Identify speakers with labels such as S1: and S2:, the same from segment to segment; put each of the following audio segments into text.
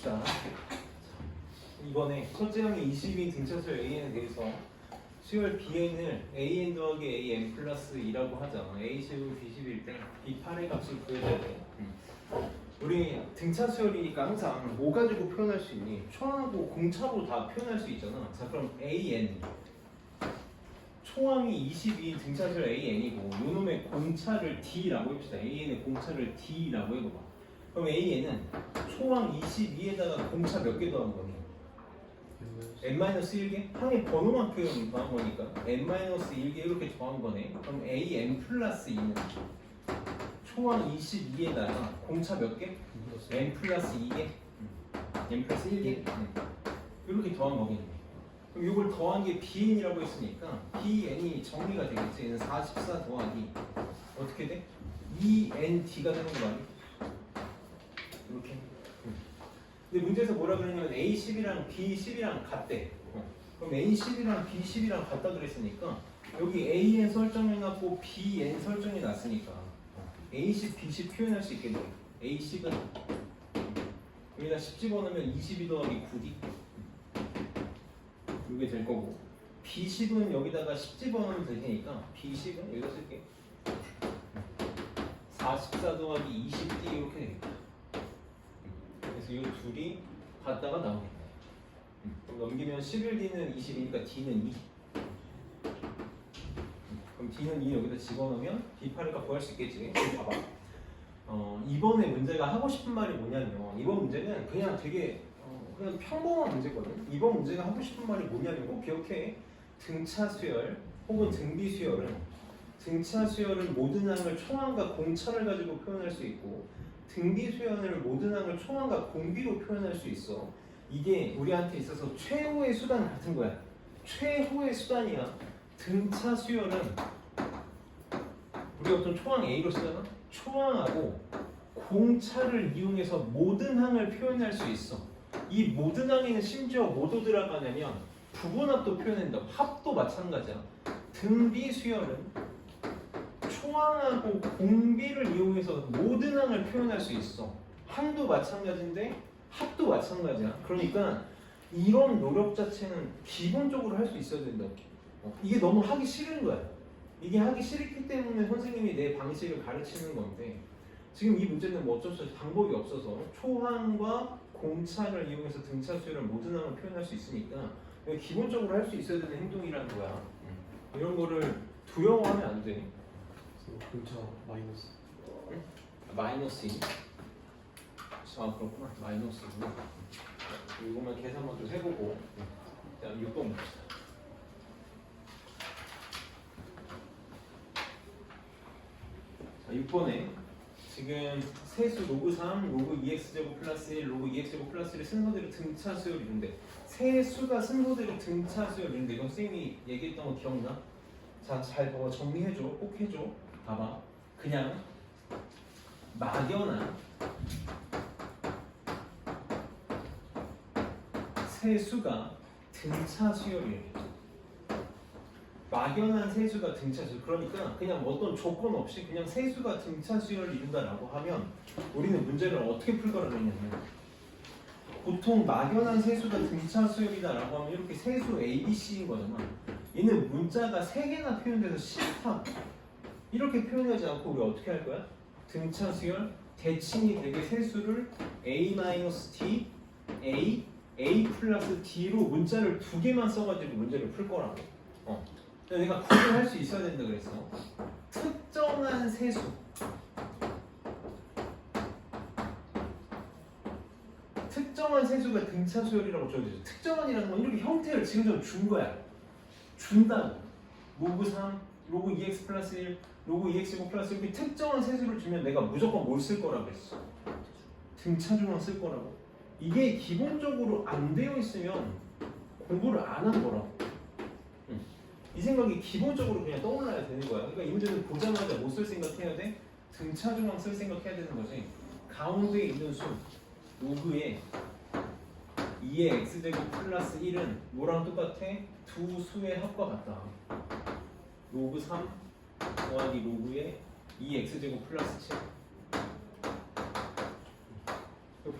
S1: 봅시다. 이번에 첫째 항의 22 등차수열 AN에 대해서 수열 BN을 AN 더하기 AN 플러스 2라고 하잖아. A10, B10일 때 B8의 값을 구해줘야 돼. 우리 등차 수열이니까 항상 뭐 가지고 표현할 수 있니? 초항하고 공차로 다 표현할 수 있잖아. 자, 그럼 AN 초항이 22인 등차 수열 AN이고 요놈의 공차를 D라고 해봅시다. AN의 공차를 D라고 해봐봐. 그럼 AN은 초항 22에다가 공차 몇 개 더한 거니? n-1개? 항의 번호만큼 더한 거니까 n-1개 이렇게 더한 거네. 그럼 an 플러스 2는 초항 22에다가 공차 몇 개? n 플러스 2개? n 플러스 1개? 이렇게 더한 거겠네. 그럼 이걸 더한 게 bn이라고 했으니까 bn이 정리가 되겠지. 얘는 44 더하기 어떻게 돼? 2nd가 되는 거 아니야? 이렇게. 근데 문제에서 뭐라 그러냐면 A10이랑 B10이랑 같대. 그럼 A10이랑 B10이랑 같다 그랬으니까 여기 AN 설정해놨고 BN 설정해놨으니까 A10, B10 표현할 수 있겠네. A10은 여기다 10 집어넣으면 22 더하기 9D 이게 될 거고, B10은 여기다가 10 집어넣으면 될 테니까 B10은 여기다 쓸게. 44 더하기 20D 이렇게 되겠다. 그래서 이 둘이 같다가 나오겠네. 그럼 넘기면 11D는 20이니까 D는 2. 그럼 D는 2 여기다 집어넣으면 B8을 구할 수 있겠지. 그럼 봐봐. 이번에 문제가 하고 싶은 말이 뭐냐면, 이번 문제는 그냥 되게 그냥 평범한 문제거든. 이번 문제가 하고 싶은 말이 뭐냐면 꼭 기억해. 등차 수열 혹은 등비 수열은 등차 수열은 모든 항을 총항과 공차를 가지고 표현할 수 있고, 등비 수열을 모든 항을 총항과 공비로 표현할 수 있어. 이게 우리한테 있어서 최후의 수단 같은 거야. 최후의 수단이야. 등차 수열은 우리가 어떤 초항 A로 쓰잖아. 초항하고 공차를 이용해서 모든 항을 표현할 수 있어. 이 모든 항에는 심지어 뭐도 들어가냐면 부분합도 표현한다고. 합도 마찬가지야. 등비 수열은 초항하고 공비를 이용해서 모든 항을 표현할 수 있어. 항도 마찬가지인데 합도 마찬가지야. 그러니까 이런 노력 자체는 기본적으로 할 수 있어야 된다고. 이게 너무 하기 싫은 거야. 이게 하기 싫기 때문에 선생님이 내 방식을 가르치는 건데, 지금 이 문제는 뭐 어쩔 수 없이 방법이 없어서 초항과 공차를 이용해서 등차 수열을 모든 항을 표현할 수 있으니까 기본적으로 할 수 있어야 되는 행동이라는 거야. 이런 거를 두려워하면 안 돼.
S2: 공차 마이너스.
S1: 마이너스 2. 아, 그렇구나. 마이너스 2. 이거만 계산만 좀 해보고. 자, 6번 봅시다. 자, 6번에 지금 세수 로그 3, 로그 2x제곱 플러스 1, 로그 2x제곱 플러스 1의 순서대로 등차 수열이는데, 세수가 순서대로 등차 수열인데, 이건 쌤이 얘기했던 거 기억나? 자, 잘 봐봐. 정리해줘. 꼭 해줘. 봐봐. 그냥 막연한 세수가 등차 수열이에요. 막연한 세수가 등차 수열. 그러니까 그냥 어떤 조건 없이 그냥 세수가 등차 수열을 이룬다라고 하면 우리는 문제를 어떻게 풀 거라고 했냐면, 보통 막연한 세수가 등차 수열이다라고 하면 이렇게 세수 A, B, C인 거잖아. 얘는 문자가 3개나 표현돼서 싫다. 이렇게 표현하지 않고 우리 어떻게 할 거야? 등차 수열 대칭이 되게 세수를 A-T, A 플러스 D로 문자를 2개만 써가지고 문제를 풀 거라고. 내가 구분할 수 있어야 된다 그랬어. 특정한 세수. 특정한 세수가 등차 수열이라고 적어주죠. 특정한이라는 건 이렇게 형태를 지금 좀 준 거야. 준다고. 로그 3, 로그 2x 플러스 1, 로그 2x 플러스 이렇게 특정한 세수를 주면 내가 무조건 뭘 쓸 거라고 했어? 등차중항 쓸 거라고. 이게 기본적으로 안 되어 있으면 공부를 안 한 거라고. 이 생각이 기본적으로 그냥 떠올라야 되는 거야. 그러니까 이 문제는 보자마자 뭐 쓸 생각해야 돼? 등차중항 쓸 생각해야 되는 거지. 가운데에 있는 수 로그에 2의 x제곱 플러스 1은 뭐랑 똑같아? 두 수의 합과 같다. 로그 3 더하기 로그에 2x제곱 플러스 7.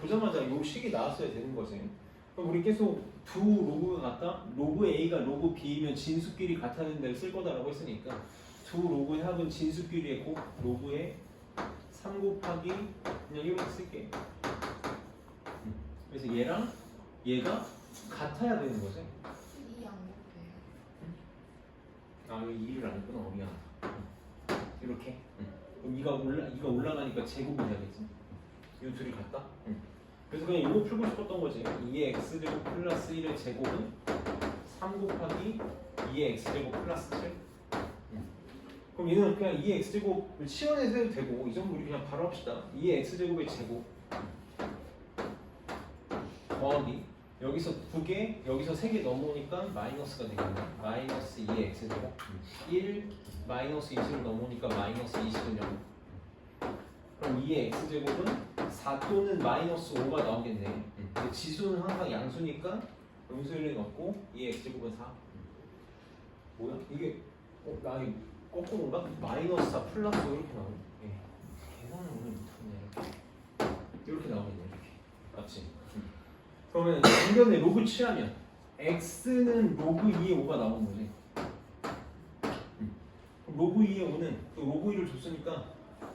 S1: 보자마자 요 식이 나왔어야 되는 거지. 그럼 우리 계속 두 로그가 같다? 로그 A가 로그 B면 진수끼리 같다는 데를 쓸 거다라고 했으니까 두 로그의 합은 진수끼리의 곱 로그의 3 곱하기 그냥 이렇게 쓸게. 그래서 얘랑 얘가 같아야 되는 거지.
S3: 이안 곱해요.
S1: 아, 여기 2를 안 했구나. 미안. 이렇게. 그럼 이가 올라가니까 제곱이 되겠지. 이 둘이 같다. 그래서 그냥 이거 풀고 싶었던 거지. 2의 x제곱 플러스 1의 제곱은 3 곱하기 2의 x제곱 플러스 7. 그럼 얘는 그냥 2의 x제곱을 치워내서 해도 되고 이 정도 우리 그냥 바로 합시다. 2의 x제곱의 제곱 더하기 여기서 2개, 여기서 3개 넘어오니까 마이너스가 되겠네. 마이너스 2의 x제곱 1 마이너스 20을 넘어오니까 마이너스 20은 0. 그럼 2의 x제곱은 4 또는 마이너스 5가 나오겠네. 근데 지수는 항상 양수니까 음수일은 없고 2의 x제곱은 4. 뭐야? 이게 나 이거 거꾸로인가? 마이너스 4 플러스 5 이렇게 나오네. 예. 계산을 오늘 못하네. 이렇게 나오겠네. 이렇게. 맞지? 그러면 당변에 로그 취하면 x는 로그 2의 5가 나오는 거지. 그럼 로그 2의 5는 또 로그 2를 줬으니까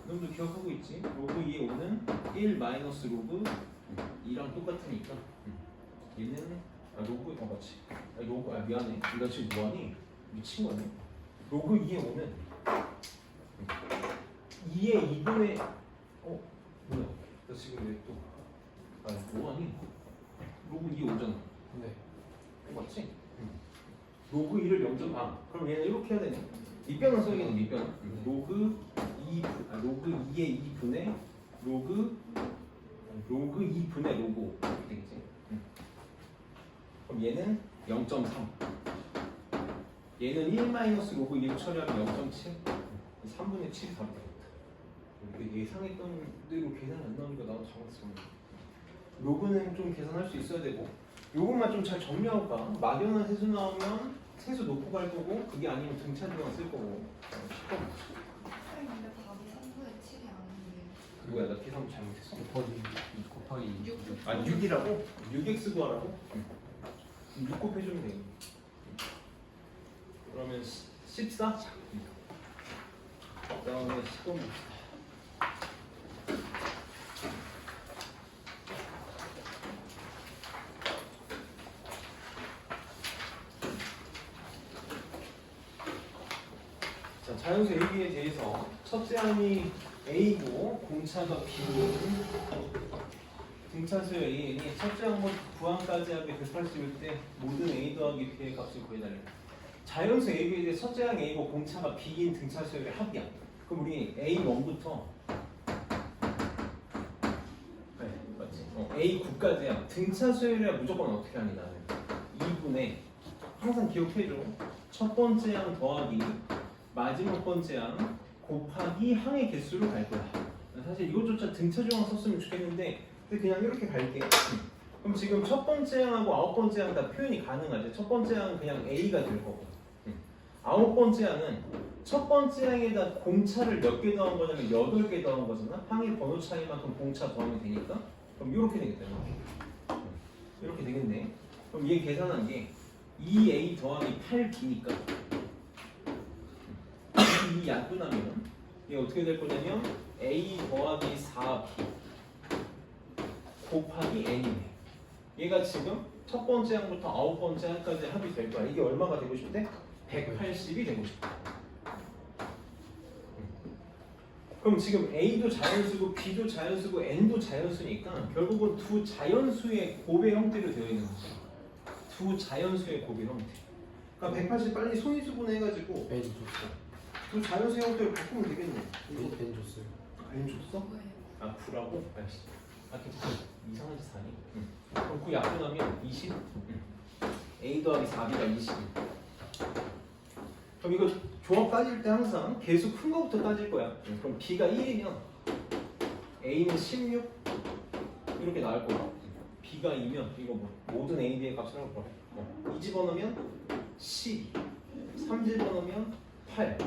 S1: 너도 기억하고 있지? 로그 2의 5는 1 마이너스 로그 2랑 똑같으니까 얘는 로그 맞지? 로그 미안해. 나 지금 뭐하니? 미친 거네. 로그 2의 5는 2의 2분의 뭐야? 나 지금 왜 또 뭐하니? 로그 2의 5잖아.
S2: 네.
S1: 맞지? 로그 2를 0점 그럼 얘는 이렇게 해야 되네. 밑변은 써야겠네. 밑변은 로그 2의 2분의 로그 2분의 로그 이렇게 되겠지. 그럼 얘는 0.3. 얘는 1 마이너스 로그 2를 처리하면 0.7. 3분의 7이 답이 되겠다. 예상했던 대로 계산 안 나오니까 나도 당황했어. 로그는 좀 계산할 수 있어야 되고 요것만 좀 잘 정리하고 가. 막연한 세수 나오면 세수 놓고 갈 거고 그게 아니면 등차지만 쓸 거고.
S3: 근데 답이 3분의 7이 아닌데.
S1: 뭐야 나 계산 잘못했어?
S2: 곱하기
S3: 6.
S1: 아 6이라고? 6x 구하라고? 6 곱해주면 돼. 그러면 14? 그다음에 10번 자, 자연수 AB에 대해서 첫째 항이 A고 공차가 B고 등차수의 An이 첫째 항부터 부항까지 하게 180일 때 모든 A 더하기 B의 값을 구해달래. 자연수 AB에 대해 첫째 항 A고 공차가 B인 등차수의 합이야. 그럼 우리 A1부터 맞지? A9까지야. 등차수열이야 무조건 어떻게 하니 나는 2분의 항상 기억해줘. 첫 번째 항 더하기 마지막 번째 항 곱하기 항의 개수로 갈 거야. 사실 이것조차 등차조항 썼으면 좋겠는데 근데 그냥 이렇게 갈게. 그럼 지금 첫 번째 항하고 아홉 번째 항 다 표현이 가능하지. 첫 번째 항은 그냥 A가 될 거고 아홉 번째 항은 첫 번째 항에다 공차를 몇 개 더한 거냐면 8개 더한 거잖아. 항의 번호 차이만큼 공차 더하면 되니까 그럼 이렇게 되겠다. 이렇게 되겠네. 그럼 얘 계산한 게 2A 더하기 8B니까 이 약분하면 이게 어떻게 될 거냐면 A 더하기 4B 곱하기 N이네. 얘가 지금 첫 번째 항부터 아홉 번째 항까지 합이 될 거야. 이게 얼마가 되고 싶대? 180이 되고 싶다. 그럼 지금 A도 자연수고 B도 자연수고 N도 자연수니까 결국은 두 자연수의 곱의 형태로 되어 있는 거지. 두 자연수의 곱의 형태. 그러니까 180 빨리 손위수분 해가지고
S2: N 줬어.
S1: 두 자연수의 형태로 바꾸면 되겠네.
S2: N 줬어요.
S1: N 줬어?
S3: 뭐예요?
S1: 아 9라고? 아이씨. 괜찮아. 이상한 짓 아니? 그럼 9 약분하면 20? A 더하기 4B가 20. 그럼 이거 조합 따질 때 항상 개수 큰 거부터 따질 거야. 그럼 B가 1이면 A는 16 이렇게 나올 거야. B가 2면 이거 뭐 모든 A, B의 값을 할 거야. 2 집어넣으면 12, 3 집어넣으면 8,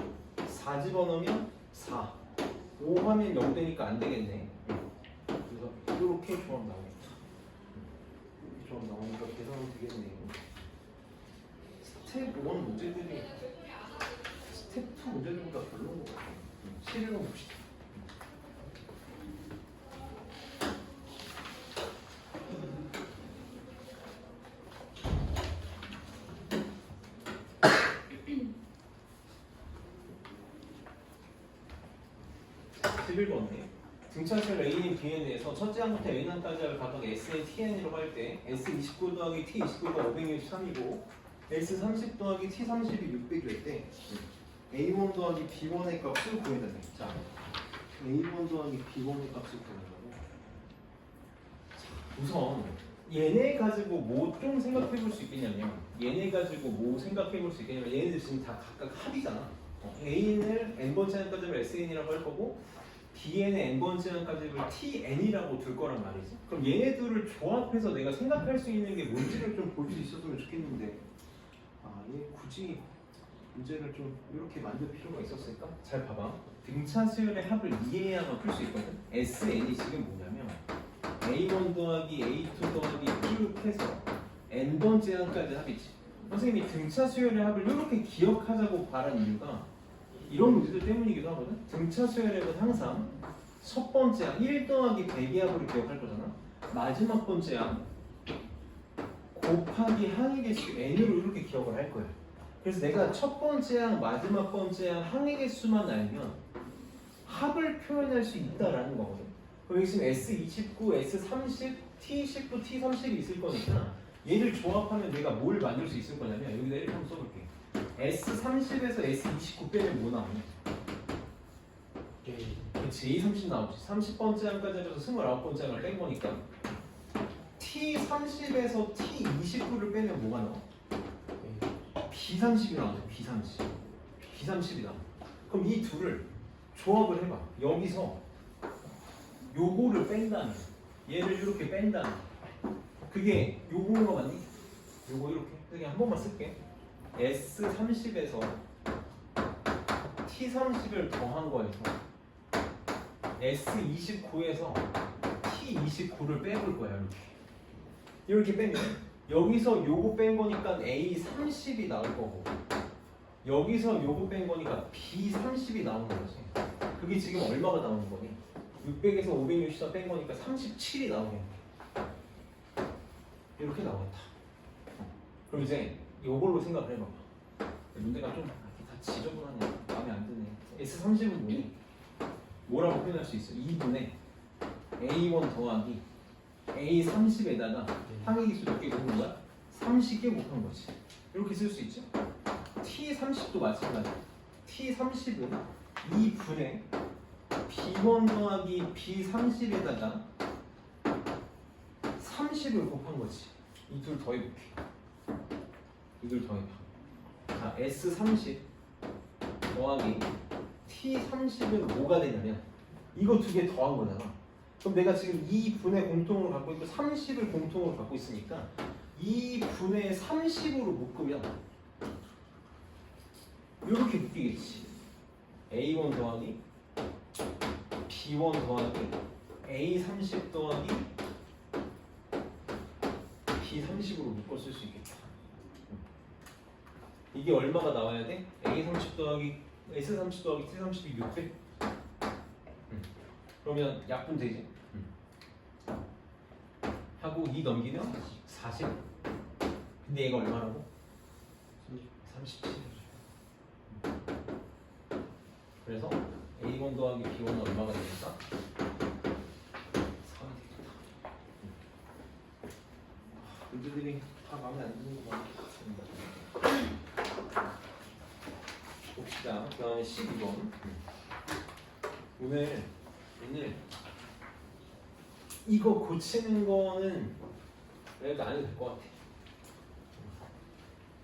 S1: 4 집어넣으면 4, 5 하면 0 되니까 안 되겠네. 그래서 이렇게 조합 나오겠다. 이렇게 조합 나오니까 계산은 되겠네요. 스텝 1 문제들이 스텝 2 문제들보다 별로인 것 같아요. 실을 봅시다. 등차수를 A는 B에 대해서 첫째 항부터 N항까지를 각각 S의 TN이라고 할 때 S29 더하기 T29가 563이고 S30 더하기 T30이 600일 때 A1 더하기 B1의 값을 구해야 돼. 자, A1 더하기 B1의 값을 구해달라고. 우선 얘네 가지고 뭐 좀 생각해 볼 수 있겠냐면 얘네 가지고 뭐 생각해 볼 수 있겠냐면 얘네들 지금 다 각각 합이잖아. A를 n번째 항까지를 SN이라고 할 거고 Bn의 n번째 항까지를 TN이라고 둘 거란 말이지. 그럼 얘네들을 조합해서 내가 생각할 수 있는 게 뭔지를 좀 볼 수 있었으면 좋겠는데 얘 굳이 문제를 좀 이렇게 만들 필요가 있었을까? 잘 봐봐. 등차 수열의 합을 이해해야만 풀 수 있거든. SN이 지금 뭐냐면 A1 더하기 A2 더하기 쭉 해서 n번째 항까지 합이지. 선생님이 등차 수열의 합을 이렇게 기억하자고 바란 이유가 이런 문제들 때문이기도 하거든. 등차 수열의 합은 항상 첫 번째 항 1 더하기 100의 합으로 기억할 거잖아. 마지막 번째 항 곱하기 항의 개수 n으로 이렇게 기억을 할 거야. 그래서 내가 첫 번째 항, 마지막 번째 항 항의 개수만 알면 합을 표현할 수 있다라는 거거든. 그럼 여기 지금 S29, S30, T19, T30이 있을 거니까 얘를 조합하면 내가 뭘 만들 수 있을 거냐면 여기다 이렇게 한번 써볼게. S30에서 S29 빼면 뭐 나오냐? 그치, A30 나오지. 30번째 항까지 해서 29번째 항을 뺀 거니까 T30에서 T29를 빼면 뭐가 나와? B30이 나오죠. B30. B30이 나와. 그럼 이 둘을 조합을 해봐. 여기서 요거를 뺀다면 얘를 이렇게 뺀다면 그게 요거가 맞니? 요거 이렇게 그냥 한 번만 쓸게. S30에서 T30을 더한 거에서 S29에서 T29를 빼볼 거야. 이렇게 빼면 여기서 요거 뺀 거니까 A30이 나올 거고 여기서 요거 뺀 거니까 B30이 나오는 거지. 그게 지금 얼마가 나오는 거니? 600에서 564 뺀 거니까 37이 나오겠네. 이렇게 나오겠다. 그럼 이제 요걸로 생각을 해봐봐. 문제가 좀 다 지저분하네. 마음에 안 드네. S30은 뭐니? 뭐라고 표현할 수 있어? 2분의 A1 더하기 A30에다가 항의 기수 몇 개 곱는 거야? 30개 곱한 거지. 이렇게 쓸 수 있죠? T30도 마찬가지. T30은 2분의 B1 더하기 B30에다가 30을 곱한 거지. 이 둘 더해볼게. 이 둘 더해봐. 자, S30 더하기 T30은 뭐가 되냐면 이거 두 개 더한 거잖아. 그럼 내가 지금 2분의 공통으로 갖고 있고 30을 공통으로 갖고 있으니까 2분의 30으로 묶으면 이렇게 묶이겠지. A1 더하기 B1 더하기 A30 더하기 B30으로 묶었을 수 있겠다. 이게 얼마가 나와야 돼? A30 더하기 S30 더하기 T30이 600? 그러면 약분 되지? 하고 2 넘기면 40. 근데 얘가 얼마라고? 37. 그래서 A1 더하기 B1은 얼마가 되겠다? 3이 되겠다. 문제들이 다 마음에 안 드는 것 같습니다. 봅시다. 그 다음에 12번. 오늘 이거 고치는 거는 그래도 안 해도 될 것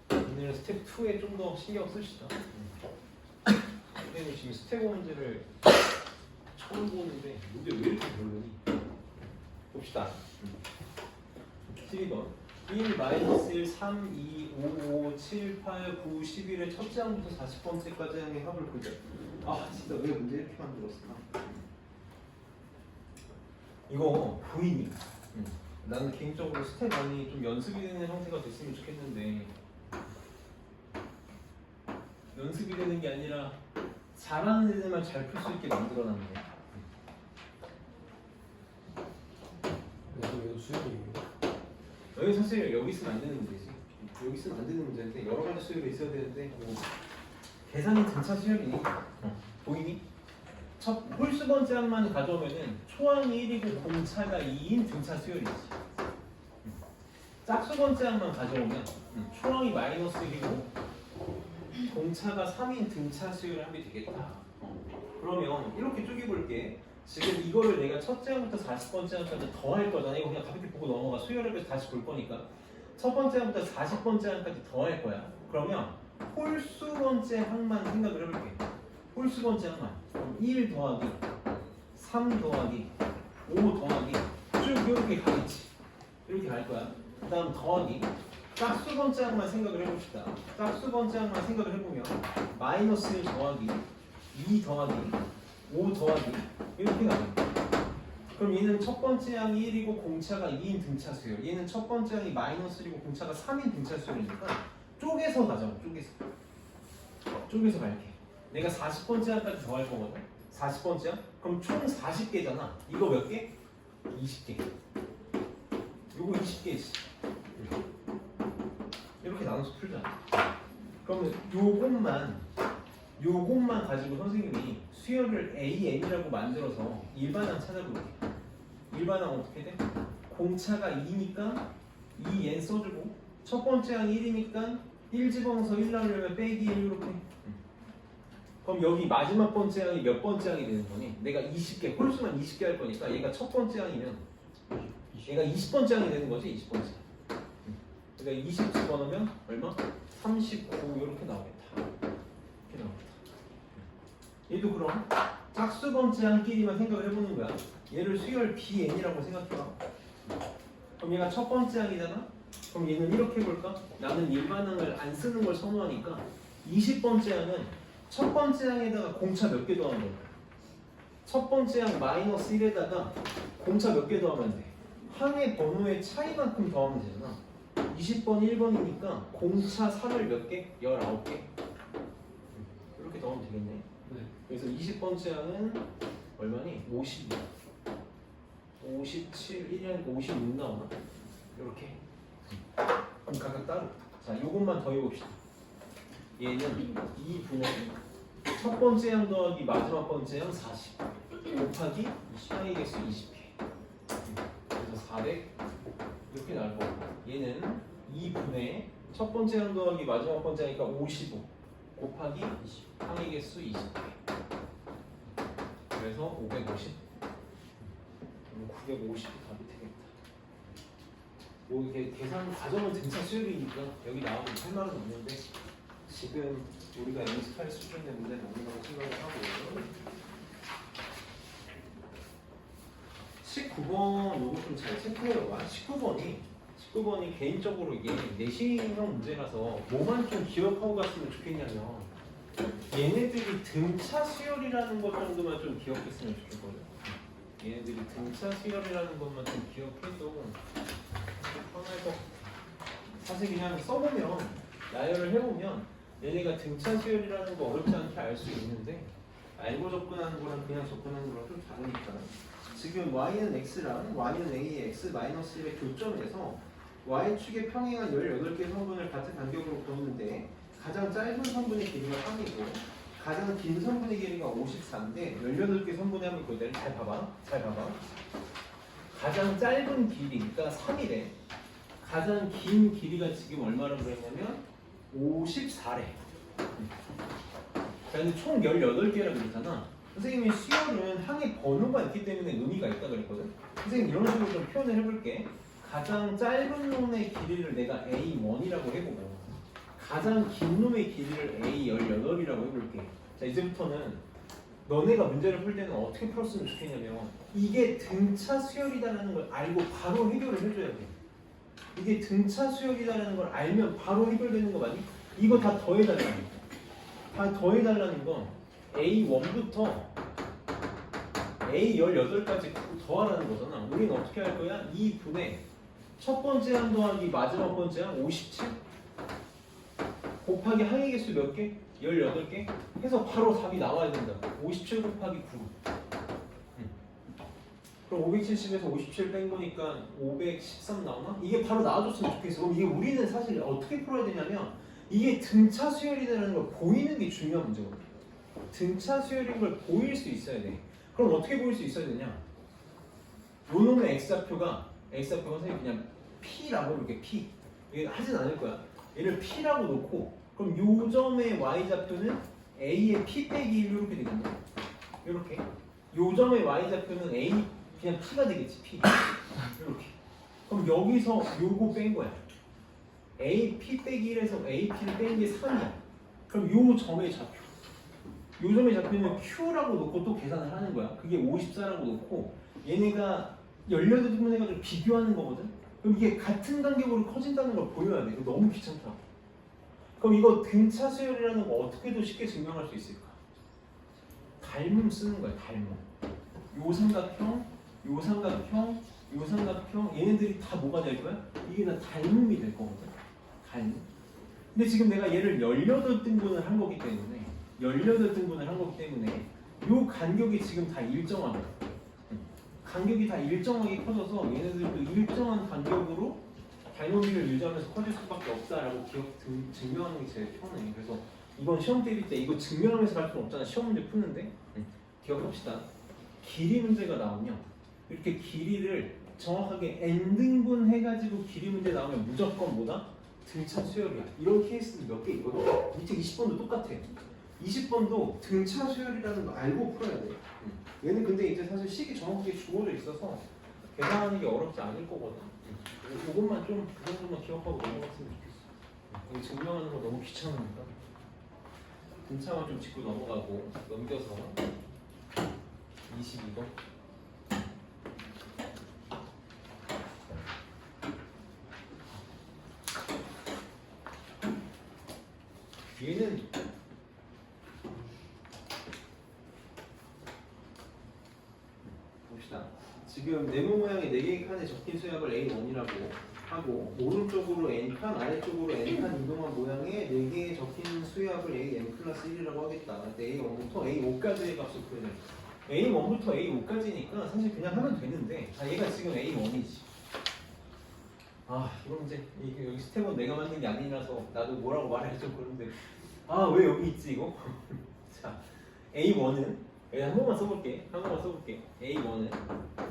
S1: 같아. 오늘 스텝 2에 좀 더 신경 쓰시다. 선생님 지금 스텝 1 문제를 처음 보는데 이게 왜 이렇게 별로니? 봅시다. 12번 1, 마이너스 1, 3, 2, 5, 5, 7, 8, 9, 11의 첫째 항부터 40번째까지 항의 합을 보자. 아 진짜 왜 문제 이렇게 만들었을까? 이거 보이니? 나는 개인적으로 스텝 1이 좀 연습이 되는 형태가 됐으면 좋겠는데 연습이 되는 게 아니라 잘하는 애들만 잘 풀 수 있게 만들어놨네.
S2: 그래서 이거 수열이에요.
S1: 여기 사실 여기 있으면 안 되는 문제지. 여기 있으면 안 되는 문제인데 여러 가지 수열이 있어야 되는데 뭐 계산이 등차 수열이 보이니? 첫 홀수 번째항만 가져오면은 초항이 1이고 공차가 2인 등차 수열이지. 짝수 번째항만 가져오면 초항이 마이너스 1이고 공차가 3인 등차 수열을 하면 되겠다. 그러면 이렇게 쪼개볼게. 지금 이거를 내가 첫째 항부터 40번째 항까지 더 할 거잖아. 이거 그냥 가볍게 보고 넘어가. 수열을 해서 다시 볼 거니까. 첫 번째 항부터 40번째 항까지 더 할 거야. 그러면 홀수 번째 항만 생각을 해볼게. 홀수 번째 항만. 그럼 1 더하기 3 더하기 5 더하기 쭉 이렇게 가겠지. 이렇게 갈 거야. 그 다음 더하기 짝수 번째 항만 생각을 해봅시다. 짝수 번째 항만 생각을 해보면 마이너스 1 더하기 2 더하기 5 더하기 이렇게 나옵니다. 그럼 얘는 첫 번째 항이 1이고 공차가 2인 등차 수열. 얘는 첫 번째 항이 마이너스 1이고 공차가 3인 등차 수열이니까 쪼개서 가자고. 쪼개서 갈게. 내가 40번째 항까지 더 할 거거든. 40번째 항? 그럼 총 40개잖아. 이거 몇 개? 20개. 요거 20개지. 이렇게 나눠서 풀자. 그러면 요것만 가지고 선생님이 수열을 AN이라고 만들어서 일반항 찾아볼게. 일반항 어떻게 돼? 공차가 2니까 2n 써주고 첫 번째 항이 1이니까 1 집어넣어서 1 나오려면 빼기 1 이렇게. 그럼 여기 마지막 번째 항이 몇 번째 항이 되는 거니? 내가 20개, 홀수만 20개 할 거니까 얘가 첫 번째 항이면 얘가 20번째 항이 되는 거지. 20번째. 그러니까 20 집어넣으면 얼마? 39 이렇게 나오겠다. 이렇게 나오겠다. 얘도 그럼 짝수 번째 항끼리만 생각을 해보는 거야. 얘를 수열 BN이라고 생각해봐. 그럼 얘가 첫 번째 항이잖아? 그럼 얘는 이렇게 해볼까? 나는 일반항을 안 쓰는 걸 선호하니까 20번째 항은 첫 번째 항에다가 공차 몇 개 더하면 돼? 첫 번째 항 마이너스 1에다가 공차 몇 개 더하면 돼? 항의 번호의 차이만큼 더하면 되잖아. 20번 1번이니까 공차 3을 몇 개? 19개. 이렇게 더하면 되겠네.
S2: 네.
S1: 그래서 20번째 항은 얼마니? 52. 57, 1이 아니고 56 나오나? 이렇게. 그럼 각각 따로. 자, 요것만 더해봅시다. 얘는 2분의 첫 번째 항 더하기 마지막 번째 항 40 곱하기 항의 개수 20개. 그래서 400 이렇게 나올 거고, 얘는 2분의 첫 번째 항 더하기 마지막 번째 항이니까 55 곱하기 항의 개수 20개. 그래서 550. 950이 답이 되겠다. 뭐 이게 계산 과정은 등차 수열이니까 여기 나와도 할 말은 없는데 지금 우리가 연습할 수준의 문제는 아니라고 생각을 하고 19번 요거 좀 잘 체크해봐. 19번이 개인적으로 이게 내신형 문제라서 뭐만 좀 기억하고 갔으면 좋겠냐면 얘네들이 등차 수열이라는 것 정도만 좀 기억했으면 좋겠거든. 얘네들이 등차 수열이라는 것만 좀 기억해도 편할 거. 사실 그냥 써보면 나열을 해보면 얘네가 등차 수열이라는 거 어렵지 않게 알 수 있는데 알고 접근하는 거랑 그냥 접근하는 거랑 좀 다르니까. 지금 y는 x랑 y는 a의 x-1의 교점에서 y축의 평행한 18개의 성분을 같은 간격으로 그었는데 가장 짧은 성분의 길이가 3이고 가장 긴 성분의 길이가 54인데 18개 성분의 합이 그대로 잘 봐봐. 가장 짧은 길이가 3이래. 가장 긴 길이가 지금 얼마라고 그랬냐면 54래. 자, 근데 총 18개라고 그랬잖아. 선생님이 수열은 항의 번호가 있기 때문에 의미가 있다 그랬거든. 선생님 이런 식으로 좀 표현을 해볼게. 가장 짧은 놈의 길이를 내가 A1이라고 해보고 가장 긴 놈의 길이를 A18이라고 해볼게. 자, 이제부터는 너네가 문제를 풀 때는 어떻게 풀었으면 좋겠냐면 이게 등차 수열이다라는 걸 알고 바로 해결을 해줘야 돼. 이게 등차 수열이다라는 걸 알면 바로 해결되는 거 맞니? 이거 다 더해달라는 거. 다 더해달라는 건 A1부터 A 18까지 더하라는 거잖아. 우리는 어떻게 할 거야? 2분의 첫 번째 항 더하기 마지막 번째 항 57 곱하기 항의 개수 몇 개? 18개 해서 바로 답이 나와야 된다. 57 곱하기 9. 그럼 570에서 57 뺀 거니까 513 나오나? 이게 바로 나와줬으면 좋겠어. 그럼 이게 우리는 사실 어떻게 풀어야 되냐면 이게 등차 수열이라는 걸 보이는 게 중요한 문제거든. 등차 수열인 걸 보일 수 있어야 돼. 그럼 어떻게 보일 수 있어야 되냐? 요 놈의 x좌표가 선생님 그냥 p라고 이렇게 p. 이게 하진 않을 거야. 얘를 p라고 놓고 그럼 요 점의 y좌표는 a의 p 빼기 1 이렇게 되겠네. 이렇게. 요 점의 y좌표는 a 그냥 p가 되겠지 p. 이렇게. 그럼 여기서 요거 뺀 거야. a p 빼기 1에서 a p를 뺀 게 3이야. 그럼 요 점의 좌표. 요 점의 좌표는 q라고 놓고 또 계산을 하는 거야. 그게 54라고 놓고 얘네가 18등분 해가지고 비교하는 거거든. 그럼 이게 같은 간격으로 커진다는 걸 보여야 돼. 이거 너무 귀찮다. 그럼 이거 등차 수열이라는 거 어떻게 더 쉽게 증명할 수 있을까? 닮음 쓰는 거야. 닮음. 요 삼각형, 요 삼각형, 요 삼각형 얘네들이 다 뭐가 될 거야? 이게 다 닮음이 될 거거든. 닮음. 근데 지금 내가 얘를 18등분을 한 거기 때문에 요 간격이 지금 다 일정하거든. 간격이 다 일정하게 커져서 얘네들도 일정한 간격으로 닮음비를 유지하면서 커질 수밖에 없다라고 증명하는 게 제일 편해. 그래서 이번 시험 대비 때 이거 증명하면서 갈 수는 없잖아. 시험 문제 푸는데 기억합시다. 길이 문제가 나오면 이렇게 길이를 정확하게 n등분 해가지고 길이 문제 나오면 무조건 뭐다? 등차 수열이야. 이런 케이스는 몇 개 있거든. 밑에 20번도 똑같아. 20번도 등차 수열이라는 거 알고 풀어야 돼. 얘는 근데 이제 사실 식이 정확하게 주어져 있어서 계산하는 게 어렵지 않을 거거든. 이것만 좀 그 정도만 기억하고 넘어갔으면 좋겠어. 이거 증명하는 거 너무 귀찮으니까 등차만 좀 짚고 넘어가고 넘겨서 22번. 얘는 봅시다. 지금 네모 모양의 4개의 칸에 적힌 수압을 A1이라고 하고 오른쪽으로 N칸, 아래쪽으로 N칸 이동한 모양의 4개의 적힌 수압을 AN 플러스 1이라고 하겠다. 그때 A1부터 A5까지의 값을 구해내. A1부터 A5까지니까 사실 그냥 하면 되는데 얘가 지금 A1이지. 이런 문제 이게 여기 스텝은 내가 만든 게 아니라서 나도 뭐라고 말하기 좀 그런데 왜 여기 있지 이거? 자, A1은 한 번만 써볼게. A1은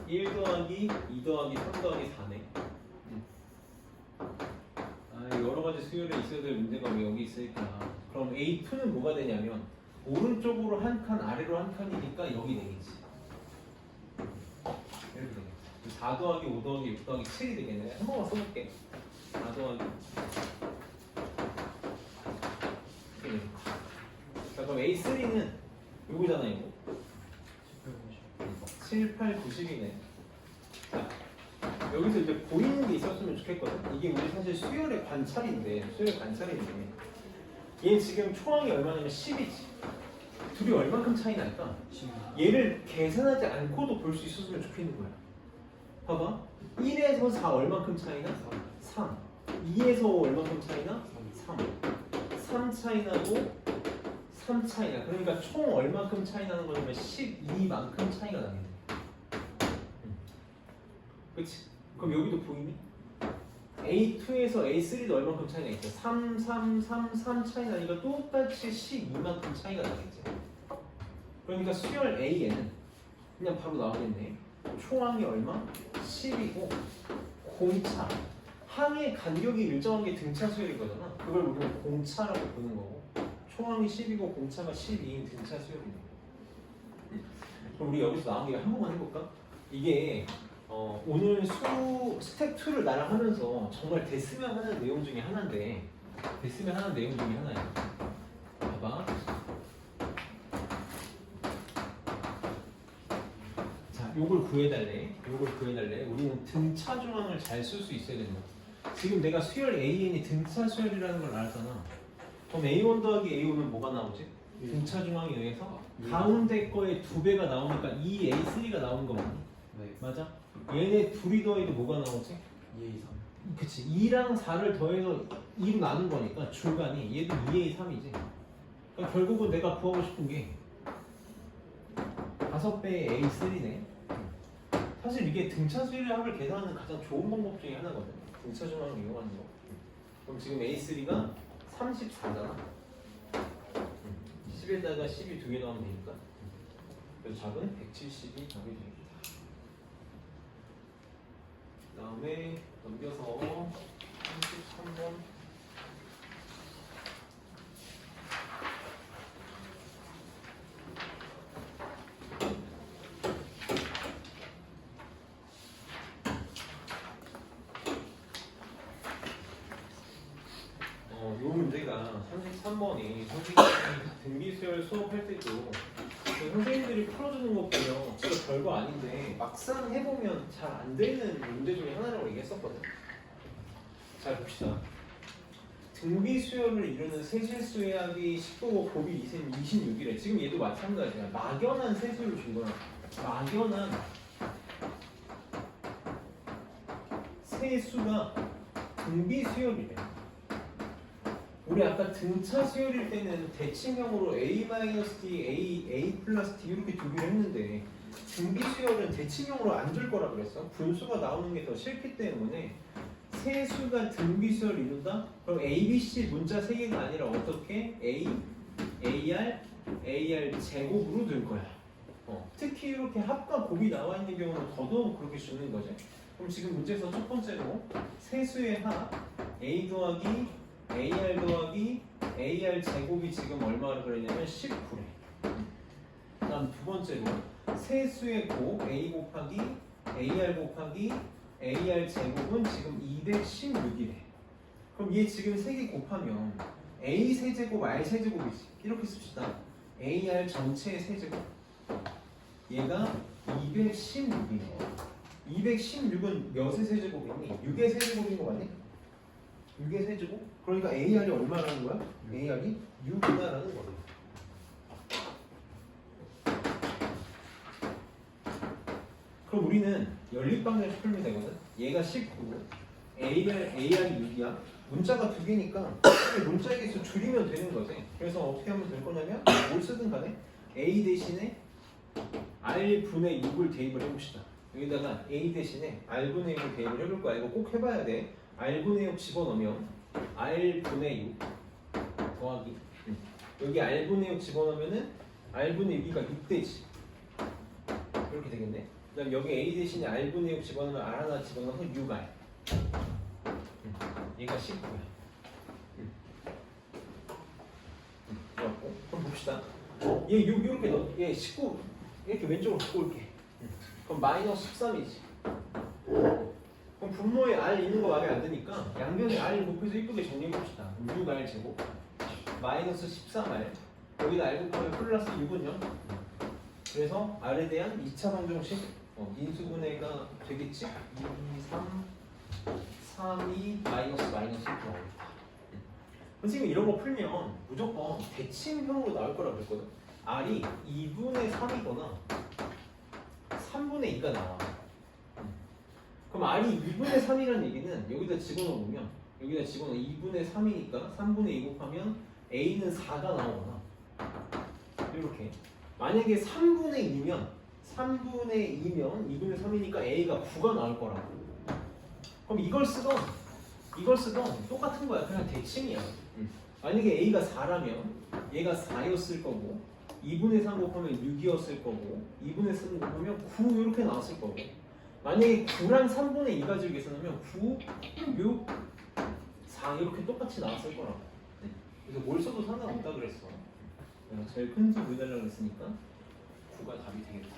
S1: 1 더하기 2 더하기 3 더하기 4네. 여러 가지 수열에 있어야 될 문제가 왜 여기 있을까? 그럼 A2는 뭐가 되냐면 오른쪽으로 한 칸, 아래로 한 칸이니까 여기 되겠지. 이렇게 되겠지. 4 더하기 5 더하기 6 더하기 7이 되겠네. 한 번만 써볼게. 4 더하기 자, 그럼 A3는 요거잖아 이거. 7, 8, 90이네. 자, 여기서 이제 보이는 게 있었으면 좋겠거든. 이게 우리 사실 수열의 관찰인데 얘는 지금 초항이 얼마냐면 10이지. 둘이 얼만큼 차이 날까? 얘를 계산하지 않고도 볼 수 있었으면 좋겠는 거야. 봐봐. 1에서 4 얼만큼 차이나? 3. 2에서 5 얼만큼 차이나? 3. 3 차이 나고 3 차이 나. 그러니까 총 얼만큼 차이 나는 거냐면 12만큼 차이가 나겠네. 그치? 그럼 여기도 보이니? A2에서 A3도 얼만큼 차이가 있어? 3, 3, 3, 3 차이 나니까 똑같이 12만큼 차이가 나겠지. 그러니까 수열 A에는 그냥 바로 나오겠네. 초항이 얼마? 10이고 공차. 항의 간격이 일정한 게 등차 수열인 거잖아. 그걸 우리는 공차라고 부르는 거고. 초항이 10이고 공차가 12인 등차 수열이네. 그럼 우리 여기서 나온 게 한 번만 해볼까? 이게 오늘 스텝 2를 나랑 하면서 정말 됐으면 하는 내용 중에 하나인데 하나야. 봐봐. 자, 요걸 구해달래. 우리는 등차 조항을 잘 쓸 수 있어야 된다. 지금 내가 수열 AN이 등차 수열이라는 걸 알았잖아. 그럼 A1 더하기 A5는 뭐가 나오지? 등차 중앙에 의해서
S2: 예.
S1: 가운데 거의 2배가 나오니까 2A3가 나오는 거 맞니?
S2: 네.
S1: 맞아? 얘네 둘이 더해도 뭐가 나오지?
S2: 2, 2, 3.
S1: 그치 2랑 4를 더해서 2로 나눈 거니까 중간이 얘도 2A3이지 그러니까 결국은 내가 구하고 싶은 게 5배의 A3네 사실 이게 등차 수열합을 계산하는 가장 좋은 방법 중에 하나거든 등차 중앙을 이용하는 거 그럼 지금 A3가 34잖아 10에다가 12 두 개 넣으면 되니까 그래서 답은 170이 답이 됩니다 그 다음에 넘겨서 33번 요 문제가 33번이 선생님이 등비수열 수업할 때도 그 선생님들이 풀어주는 거 보면 진짜 별거 아닌데 막상 해보면 잘 안 되는 문제 중에 하나라고 얘기했었거든. 잘 봅시다. 등비수열을 이루는 세실수의 합이 19고 곱이 26이래. 지금 얘도 마찬가지야. 막연한 세수를 준 거야. 막연한 세수가 등비수열이래. 우리 아까 등차 수열일 때는 대칭형으로 A-D, A 플러스 D 이렇게 두기로 했는데 등비 수열은 대칭형으로 안 줄 거라 그랬어. 분수가 나오는 게 더 싫기 때문에 세수가 등비 수열을 이룬다? 그럼 A, B, C 문자 3개가 아니라 어떻게? A, AR 제곱으로 들 거야. 특히 이렇게 합과 곱이 나와 있는 경우는 더더욱 그렇게 주는 거지. 그럼 지금 문제에서 첫 번째로 세수의 합 A 더하기 AR 더하기 AR 제곱이 지금 얼마를 그랬냐면 19래. 다음 두 번째로 세수의 곱 A 곱하기 AR 곱하기 AR 제곱은 지금 216이래. 그럼 얘 지금 3개 곱하면 A 세제곱 R 세제곱이지. 이렇게 씁시다. AR 전체의 세제곱. 얘가 216이네. 216은 몇의 세제곱이니? 6의 세제곱인 거 맞니? 6의 세제곱? 그러니까 AR이 얼마라는 거야? AR이 6이다라는 거야. 그럼 우리는 연립방정을 풀면 되거든? 얘가 19고 AR이 6이야. 문자가 2개니까 문자의 개수 줄이면 되는 거지. 그래서 어떻게 하면 될 거냐면 뭘 쓰든 간에 A 대신에 R분의 6을 대입을 해봅시다. 여기다가 A 대신에 R분의 6을 대입을 해볼 거야. 이거 꼭 해봐야 돼. R분의 6 집어넣으면 R분의 6 더하기 여기 R분의 6 집어넣으면은 R분의 6이가 6되지. 이렇게 되겠네. 그 다음 여기 A 대신에 R분의 6 집어넣으면 R 하나 집어넣어서 6R 얘가 19야. 그렇고 그럼 봅시다. 얘 6 이렇게 넣어. 얘 19 이렇게 왼쪽으로 갖고 올게. 그럼 마이너스 13이지. 그럼 분모에 R 있는 거 마음에 안 드니까 양변에 R 곱해서 이쁘게 정리해봅시다. 6R 제곱 마이너스 13R 여기다 R 곱하면 플러스 6은 0. 그래서 R에 대한 2차 방정식 인수분해가 되겠지? 2, 3, 3, 2 마이너스 1 나오겠다. 선생님이 이런 거 풀면 무조건 대칭형으로 나올 거라고 그랬거든. R이 2분의 3이거나 3분의 2가 나와. 그럼 R이 2분의 3이라는 얘기는 여기다 집어넣으면 여기다 집어넣어 2분의 3이니까 3분의 2 곱하면 A는 4가 나오거나 이렇게 만약에 3분의 2면 2분의 3이니까 A가 9가 나올 거라고. 그럼 이걸 쓰던 똑같은 거야. 그냥 대칭이야. 만약에 A가 4라면 얘가 4였을 거고 2분의 3 곱하면 6이었을 거고 2분의 3 곱하면 9 이렇게 나왔을 거고 만약에 9랑 3분의 2가지고 계산하면 9, 6, 4 이렇게 똑같이 나왔을 거라고. 그래서 뭘 써도 상관없다 그랬어. 내가 제일 큰 수 구해달라고 했으니까 9가 답이 되겠다.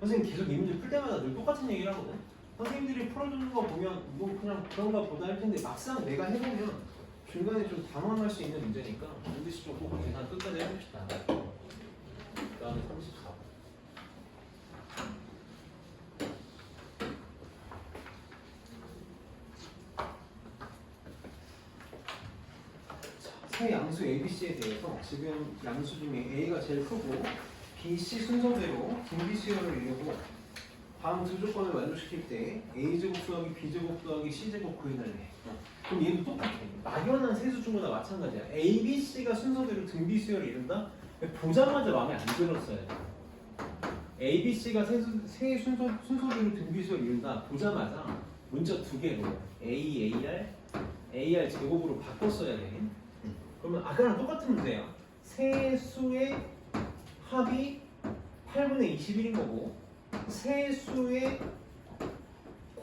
S1: 선생님 계속 이 문제 풀 때마다 늘 똑같은 얘기를 하거든. 선생님들이 풀어주는 거 보면 이거 그냥 그런가 보다 할 텐데 막상 내가 해보면 중간에 좀 당황할 수 있는 문제니까 반드시 좀 꼭 계산 끝까지 해봅시다. 그 다음에 34번. 세 양수 ABC에 대해서 지금 양수 중에 A가 제일 크고 B, C 순서대로 등비 수열을 이루고 다음 두 조건을 만족시킬 때 A제곱 더하기 B제곱 더하기 C제곱 구해달래. 그럼 얘도 똑같아. 막연한 세수중보다 마찬가지야. A, B, C가 순서대로 등비 수열을 이룬다? 보자마자 마음에 안 들었어야 돼. A, B, C가 세 순서대로 등비 수열을 이룬다. 보자마자 문자 두 개로 A, AR 제곱으로 바꿨어야 돼. 그러면 아까랑 똑같은 문제야. 세 수의 합이 8분의 21인 거고 세 수의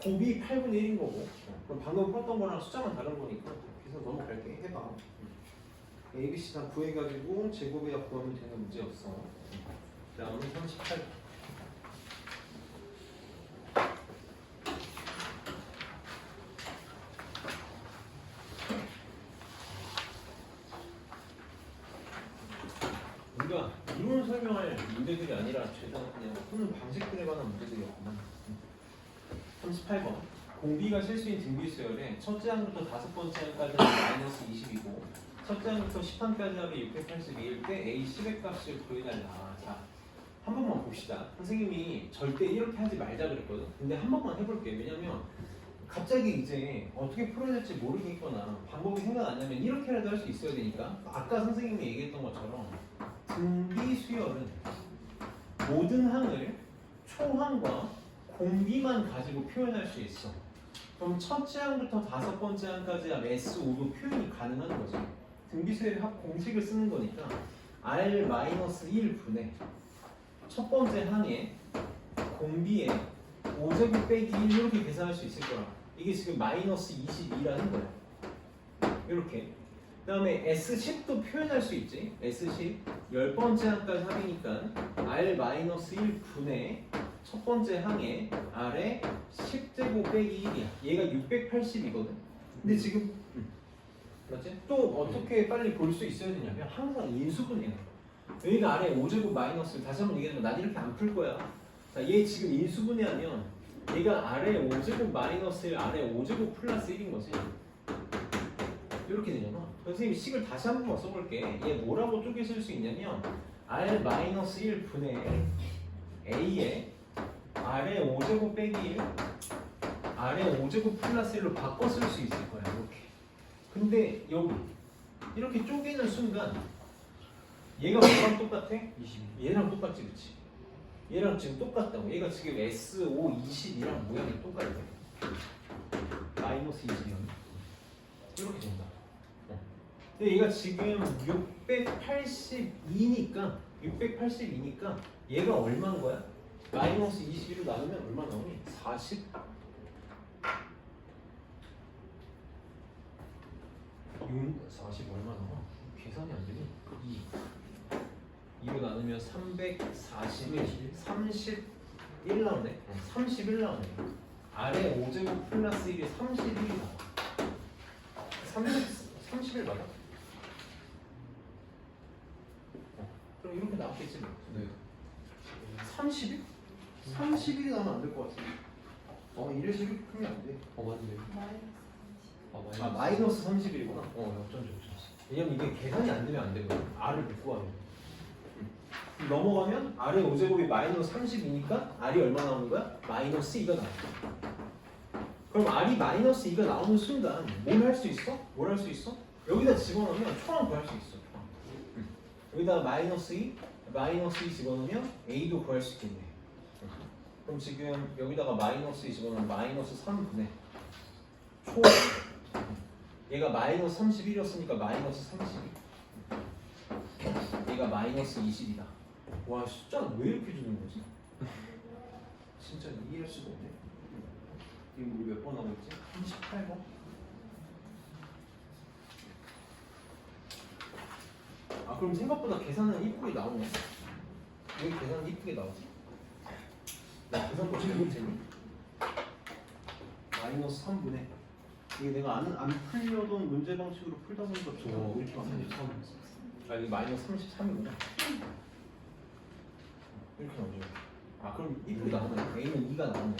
S1: 곱이 8분의 1인 거고 그럼 방금 풀었던 거랑 숫자만 다른 거니까 그래서 넘어갈게. 해봐. A, B, C 다 구해가지고 제곱에다 구하면 되는 문제였어. 다음은 38. 우리가 이론 설명할 문제들이 아니라 최소한 그냥 푸는 방식들에 관한 문제들이었구만. 38번. 공비가 실수인 등비수열에 첫째 항부터 다섯 번째 항까지는 마이너스 20이고 첫째 항부터 10항까지 하면 682일 때 A 10의 값을 구해달라. 자, 한 번만 봅시다. 선생님이 절대 이렇게 하지 말자 그랬거든. 근데 한 번만 해볼게. 왜냐면 갑자기 이제 어떻게 풀어야 될지 모르겠거나 방법이 생각 안 나면 이렇게라도 할 수 있어야 되니까 아까 선생님이 얘기했던 것처럼 등비 수열은 모든 항을 초항과 공비만 가지고 표현할 수 있어. 그럼 첫째 항부터 다섯 번째 항까지 하면 S5도 표현이 가능한 거지. 등비 수열의 합 공식을 쓰는 거니까 R-1분의 첫 번째 항에 공비에 5제곱 빼기 1 이렇게 계산할 수 있을 거라. 이게 지금 마이너스 22라는 거야. 이렇게. 그 다음에 S10도 표현할 수 있지. S10 10번째 항까지 합이니까 R-1분의 첫 번째 항에 R에 10제곱 빼기 1이야. 얘가 680이거든. 근데 지금 맞지? 또 어떻게 빨리 볼 수 있어야 되냐면 항상 인수분해야. 여기가 아래 5제곱 마이너스 다시 한번 얘기하면 난 이렇게 안 풀 거야. 자, 얘 지금 인수분해하면 얘가 아래 5제곱 마이너스 아래 5제곱 플러스 1인 거지. 이렇게 되잖아. 선생님이 식을 다시 한 번만 써볼게. 얘 뭐라고 쪼개 쓸 수 있냐면 R-1분의 A에 아래 5제곱 빼기 1 아래 5제곱 플러스 1로 바꿔 쓸 수 있을 거야. 이렇게. 근데 여기 이렇게 쪼개는 순간 얘가 뭐랑 똑같아?
S2: 20.
S1: 얘랑 똑같지, 그치? 얘랑 지금 똑같다고. 얘가 지금 S5, 20이랑 모양이 똑같아. 마이너스 20이면 이렇게 된다. 근데 얘가 지금 682니까 얘가 얼마인 거야? 마이너스 21로 나누면 얼마 나오니? 40? 40 얼마 나와? 계산이 안 되니? 2로 나누면 340에 31 나오네? 31 나오네. 아래 5제곱 플러스 1이 31이 나와. 31 맞아? 그럼 이렇게 나왔겠지 뭐.
S2: 네.
S1: 31? 31이 나오면 안 될 것 같은데. 이래서 이렇게 풀면 안 돼.
S2: 맞네.
S3: 마이너스
S1: 마이너스 31이구나. 역전지. 왜냐면 이게 계산이 안 되면 안 되거든. R을 못 구하면. 넘어가면 R의 5제곱이 마이너스 30이니까 R이 얼마 나오는 거야? 마이너스 2가 나와. 그럼 R이 마이너스 2가 나오는 순간 뭘 할 수 있어? 뭘 할 수 있어? 여기다 집어넣으면 초항 구할 수 있어. 여기다가 마이너스 2 집어넣으면 A도 구할 수 있겠네. 그럼 지금 여기다가 마이너스 2 집어넣으면 마이너스 3분의 초 얘가 마이너스 31이었으니까 마이너스 32. 얘가 마이너스 20이다. 와, 숫자는 왜 이렇게 주는 거지? 진짜 이해할 수가 없네. 지금 우리 몇 번 하고 있지? 38번? 그럼 생각보다 계산은 이쁘게 나오네. 왜 계산은 이쁘게 나오지? 나 계산 거 잘못 했니? 마이너스 3분의 이게 내가 안 풀려던 문제 방식으로 풀다 보니까 저 이렇게 왔네. 이게 마이너스 33이구나. 이렇게 나오죠. 그럼 이쁘게 나오네. A는 2가 나오네.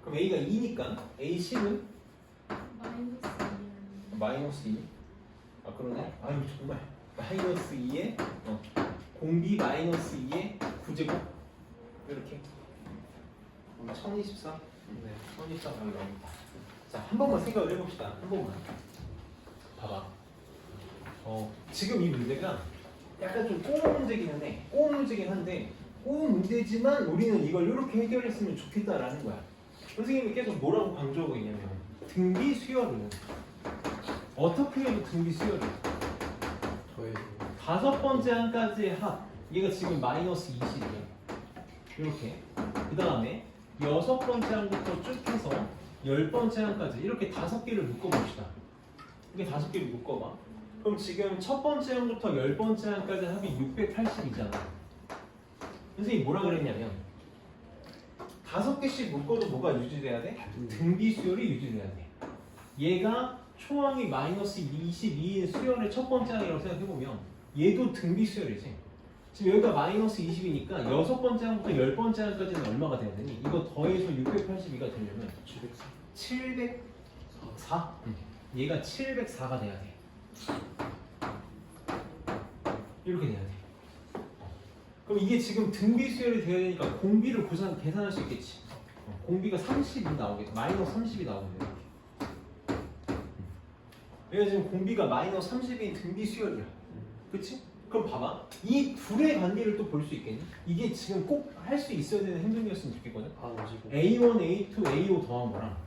S1: 그럼 A가 2니까 A10은
S3: 마이너스 2는
S1: 마이너스 2. 아 그러네. 아유 정말 마이너스 2에 공비 마이너스 2에 9제곱 이렇게 1024. 네, 1024 답이 나옵니다. 자, 한 번만 생각을 해봅시다. 한 번만. 봐봐. 지금 이 문제가 약간 좀 꼬운 문제기는 해. 꼬운 문제긴 한데 꼬운 문제지만 우리는 이걸 이렇게 해결했으면 좋겠다라는 거야. 선생님이 계속 뭐라고 강조하고 있냐면 등비 수열은 어떻게 해도 등비 수열이
S2: 저의
S1: 다섯 번째 항까지의 합 얘가 지금 마이너스 20이야 이렇게 그 다음에 여섯 번째 항부터 쭉 해서 10번째 항까지 이렇게 5개를 묶어봅시다. 이렇게 5개를 묶어봐. 그럼 지금 첫 번째 항부터 10번째 항까지 합이 680이잖아. 선생님이 뭐라 그랬냐면 5개씩 묶어도 뭐가 유지돼야 돼? 등비 수열이 유지돼야 돼. 얘가 초항이 마이너스 22인 수열의 첫 번째 항이라고 생각해보면 얘도 등비 수열이지. 지금 여기가 마이너스 20이니까 여섯 번째 항부터 10번째 항까지는 얼마가 돼야 되니? 이거 더해서 682가 되려면 704? 얘가 704가 돼야 돼. 이렇게 돼야 돼. 그럼 이게 지금 등비 수열이 돼야 되니까 공비를 계산할 수 있겠지. 공비가 30이 나오겠지. 마이너스 30이 나오는데 얘가 지금 공비가 마이너스 30인 등비 수열이야. 그치? 그럼 봐봐. 이 둘의 관계를 또 볼 수 있겠니? 이게 지금 꼭 할 수 있어야 되는 행동이었으면 좋겠거든.
S2: 아 오지고
S1: A1, A2, A5 더한 거랑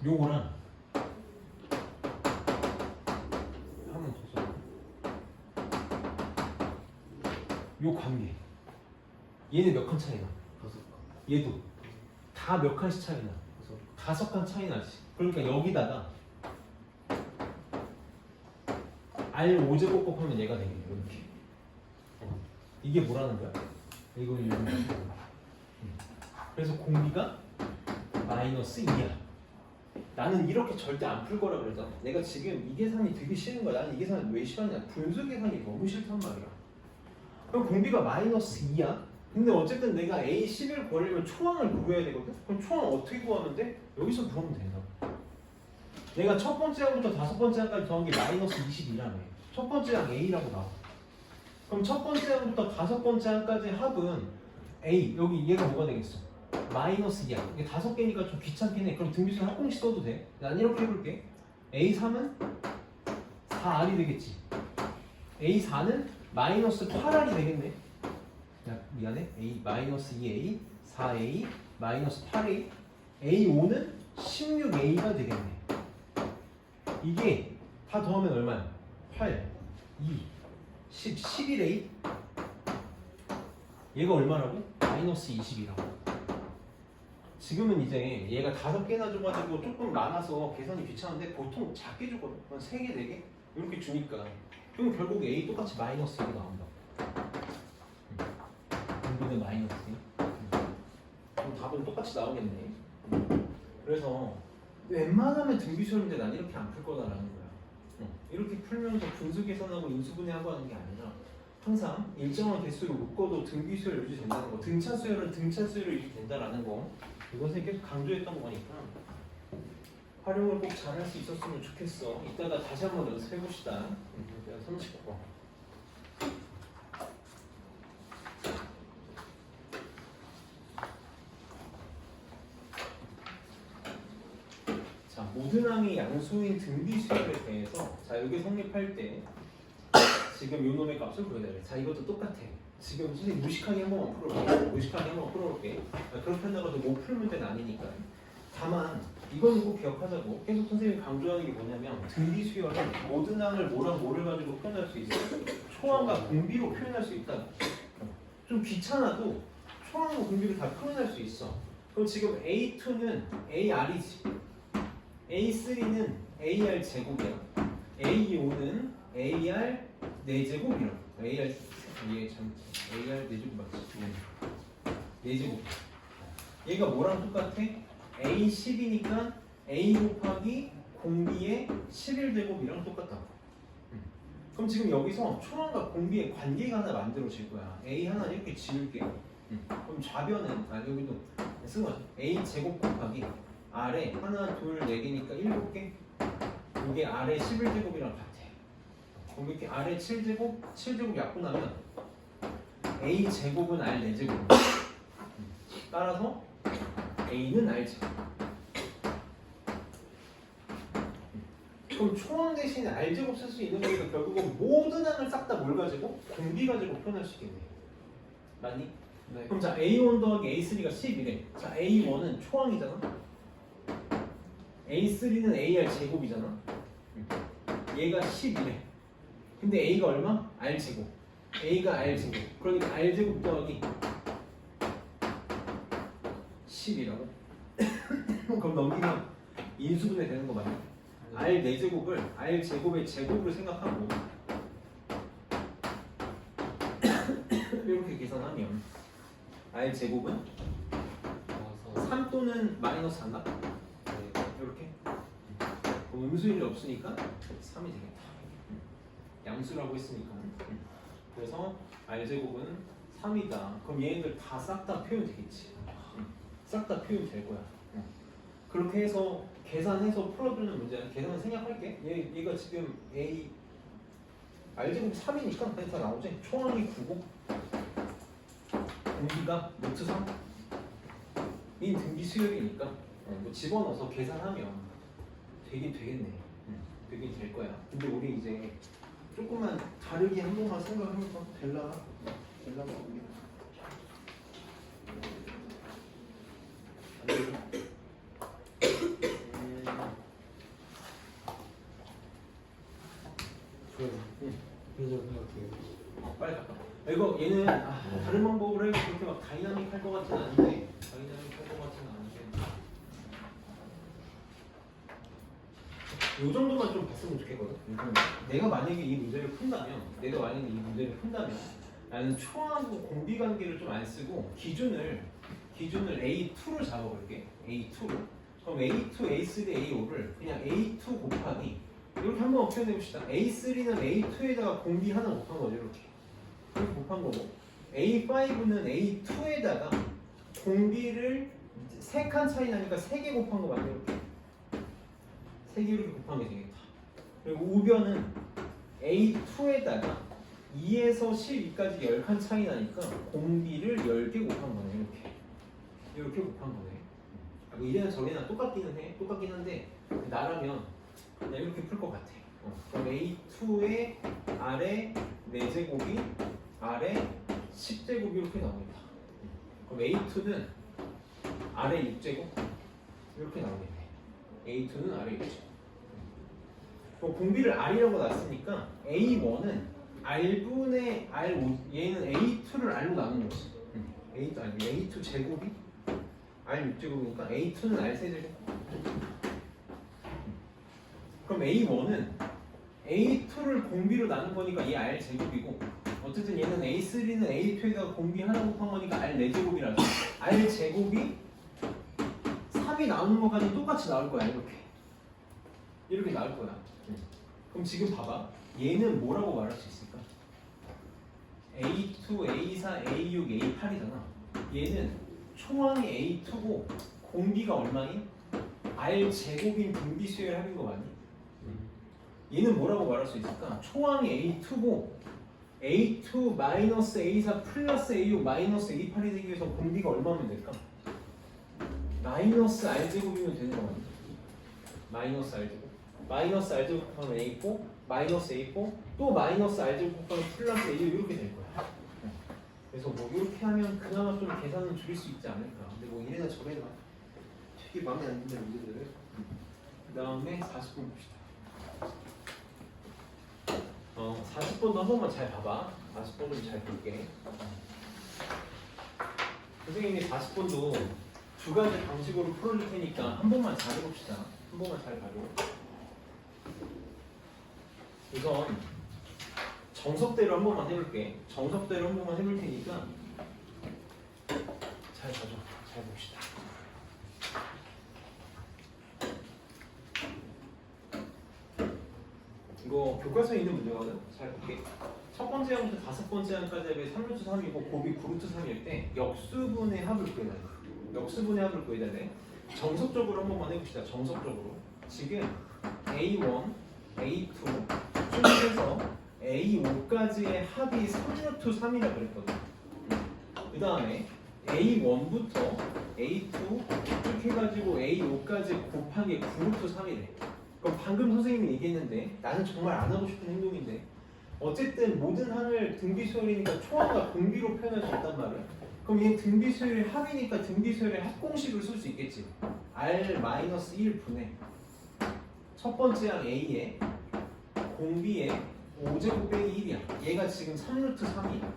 S1: 요거랑 한번 더 써. 요 관계. 얘는 몇 칸 차이 나?
S2: 5칸
S1: 얘도 다 몇 칸씩 차이 나? 5칸 차이 나지. 그러니까 여기다가 R5제곱 곱하면 얘가 되겠네. 이렇게. 이게 뭐라는 거야? 이거 이런 거. 그래서 공비가 마이너스 2야. 나는 이렇게 절대 안 풀 거라 그러잖아. 내가 지금 이 계산이 되게 싫은 거야. 나는 이 계산을 왜 싫어하냐? 분수 계산이 너무 싫단 말이야. 그럼 공비가 마이너스 2야. 근데 어쨌든 내가 A10을 구하려면 초항을 구해야 되거든? 그럼 초항 어떻게 구하면 돼? 여기서 구하면 된다. 내가 첫 번째 항부터 5번째 항까지 더한 게 마이너스 22라며. 첫 번째 항 A라고 나와. 그럼 첫 번째 항부터 5번째 항까지 합은 A, 여기 얘가 뭐가 되겠어? 마이너스 2야. 이게 5개니까 좀 귀찮긴 해. 그럼 등비수를 한 공씩 써도 돼. 난 이렇게 해볼게. A3은 4R이 되겠지. A4는 마이너스 8R이 되겠네. 야, 미안해. A 마이너스 2A, 4A, 마이너스 8A, A5는 16A가 되겠네. 이게 다 더하면 얼마야? 8, 2, 10, 11A. 얘가 얼마라고? 마이너스 20이라고. 지금은 이제 얘가 5개나 줘가지고 조금 많아서 계산이 귀찮은데 보통 작게 주거든. 한 3개, 4개? 이렇게 주니까. 그럼 결국 A 똑같이 마이너스 1이 나온다. 공비는 마이너스 1. 그럼 답은 똑같이 나오겠네. 그래서 웬만하면 등비수열인데 난 이렇게 안 풀 거다라는 거야. 이렇게 풀면서 분수 계산하고 인수분해하고 하는 게 아니라 항상 일정한 개수를 묶어도 등비수열 유지된다는 거, 등차수열은 등차수열을 유지된다라는 거, 이것을 계속 강조했던 거니까 활용을 꼭 잘할 수 있었으면 좋겠어. 이따가 다시 한번 연습해 봅시다. 39번. 자, 모든 항이 양수인 등비수열에 대해서 자 여기 성립할 때 지금 요 놈의 값을 구해야 돼. 자 이것도 똑같아. 지금 선생님 무식하게 한 번만 풀어볼게. 무식하게 한 번 풀어볼게. 그렇게 한다고 해도 못 풀 문제는 아니니까. 다만 이거는 꼭 기억하자고. 계속 선생님이 강조하는 게 뭐냐면 등비수열은 모든 항을 뭐랑 뭐를 가지고 표현할 수 있어. 초항과 공비로 표현할 수 있다. 좀 귀찮아도 초항과 공비를 다 표현할 수 있어. 그럼 지금 A2는 AR이지. A3는 AR 제곱이야. A5는 AR 4제곱이야. AR 얘 참 AR 4제곱 맞지? 4제곱. 얘가 뭐랑 똑같아? A10이니까 A 곱하기 공비의 11제곱이랑 똑같다. 그럼 지금 여기서 초항과 공비의 관계가 하나 만들어질 거야. A 하나 이렇게 지울게. 그럼 좌변은 여기도 쓰고 A 제곱 곱하기 아래 하나 둘 네 개니까 7개. 이게 아래 11제곱이랑 같아. 그럼 이렇게 아래 7제곱, 7제곱 약분하면 A 제곱은 R 4제곱. 따라서 A는 R 제곱. 그럼 초항 대신에 R 제곱 쓸 수 있는 거니까 결국은 모든 항을 싹 다 뭘 가지고? 공비 가지고 표현할 수 있겠네. 맞니?
S2: 네.
S1: 그럼 자 A1 더하기 A3가 10이래. 자 A1은 초항이잖아. A3는 AR 제곱이잖아. 얘가 10이래. 근데 A가 얼마? R 제곱. A가 R 제곱. 그러니까 R 제곱 더하기 10이라고. 그럼 넘기면 인수분해 되는 거 맞냐? R 4제곱을 R 제곱의 제곱으로 생각하고 이렇게 계산하면 R 제곱은 3 또는 마이너스 안 나? 이렇게. 그럼 음수일이 없으니까 3이 되겠다. 양수라고 했으니까. 그래서 R 제곱은 3이다. 그럼 얘네들 다 싹 다 표현 되겠지. 싹 다 표현 될 거야. 그렇게 해서 계산해서 풀어주는 문제는 계산은 생략할게. 얘가 지금 A R 제곱 3이니까 그냥 다 나오지. 초항이 9고 공비가 루트 3인 등비 수열이니까 뭐 집어넣어서 계산하면 되긴 되겠네. 되긴 될 거야. 근데 우리 이제 조금만 다르게 한 번만 생각해볼까? 될라나 모르겠네. 안 되나?
S2: 그래서 생각해요.
S1: 빨리 갈까? 이거 얘는 다른 방법으로 해서 그렇게 막 다이나믹할 것 같진 않은데 요 정도만 좀 봤으면 좋겠거든. 내가 만약에 이 문제를 푼다면 나는 초항하고 공비 관계를 좀 안 쓰고 기준을 A2로 잡아볼게. A2로. 그럼 A2, A3, A5를 그냥 A2 곱하기 이렇게 한번 표현해봅시다. A3는 A2에다가 공비 하나 곱한 거죠. 이렇게 곱한 거고 A5는 A2에다가 공비를 3칸 차이 나니까 3개 곱한 거 맞네. 이렇게 3개 이렇게 곱한 게 되겠다. 그리고 우변은 A2에다가 2에서 12까지 10칸 차이 나니까 공비를 10개 곱한 거네. 이렇게 곱한 거네. 뭐 이래나 저래나 똑같긴 한데 나라면 그냥 이렇게 풀 것 같아. 그럼 A2의 아래 4제곱이 아래 10제곱이 이렇게 나옵니다. 그럼 A2는 아래 6제곱 이렇게 나오겠네. A2는 아래 6제곱. 그럼 공비를 R이라고 놨으니까 A1은 R분의 R5, 얘는 A2를 R로 나눈 거지. A2 제곱이 R 6제곱이니까 A2는 R 세제곱. 그럼 A1은 A2를 공비로 나눈 거니까 얘 R 제곱이고 어쨌든 얘는 A3는 A2에다가 공비 하나 곱한 거니까 R 4제곱이라서 R 제곱이 3이 나오는 것까지 똑같이 나올 거야. 이렇게 나올 거야. 그럼 지금 봐봐. 얘는 뭐라고 말할 수 있을까? A2, A4, A6, A8이잖아. 얘는 초항이 A2고 공비가 얼마인? R 제곱인 등비 수열 합인 거 맞니? 얘는 뭐라고 말할 수 있을까? 초항이 A2고 A2 마이너스 A4 플러스 A6 마이너스 A8이 되기 위해서 공비가 얼마면 될까? 마이너스 R 제곱이면 되는 거 맞니? 마이너스 R 제곱. 마이너스 R 제곱 곱하면 A4 마이너스 A4 또 마이너스 R 제곱 곱하면 플러스 A6 이렇게 될 거야. 그래서 뭐 이렇게 하면 그나마 좀 계산은 줄일 수 있지 않을까. 근데 뭐 이래나 저래나 되게 마음에 안 드는 문제들. 그 다음에 40번 봅시다. 40번도 한 번만 잘 봐봐. 40번 좀 잘 볼게. 선생님이 40번도 두 가지 방식으로 풀어줄 테니까 한 번만 잘 해봅시다. 한 번만 잘 봐줘. 우선 정석대로 한 번만 해볼게. 정석대로 한 번만 해볼 테니까 잘 봐줘. 잘 봅시다. 이거 교과서에 있는 문제거든. 잘 볼게. 첫 번째 항부터 다섯 번째 항까지 합이 3루트 3이고 곱이 9루트 3일 때 역수분의 합을 구해달래. 역수분의 합을 구해달래. 정석적으로 한 번만 해봅시다. 정석적으로 지금 A1, A2 쭉 해서 A5까지의 합이 3루트 3이라고 그랬거든. 그 다음에 A1부터 A2 쭉 해가지고 A5까지 곱한 게 9루트 3이래. 그럼 방금 선생님이 얘기했는데 나는 정말 안 하고 싶은 행동인데 어쨌든 모든 항을 등비수열이니까 초항과 공비로 표현할 수 있단 말이야. 그럼 얘 등비수열의 합이니까 등비수열의 합공식을 쓸 수 있겠지. R-1분의 첫 번째 항 A에 공비에 5제곱 빼기 1이야. 얘가 지금 3루트 3이야.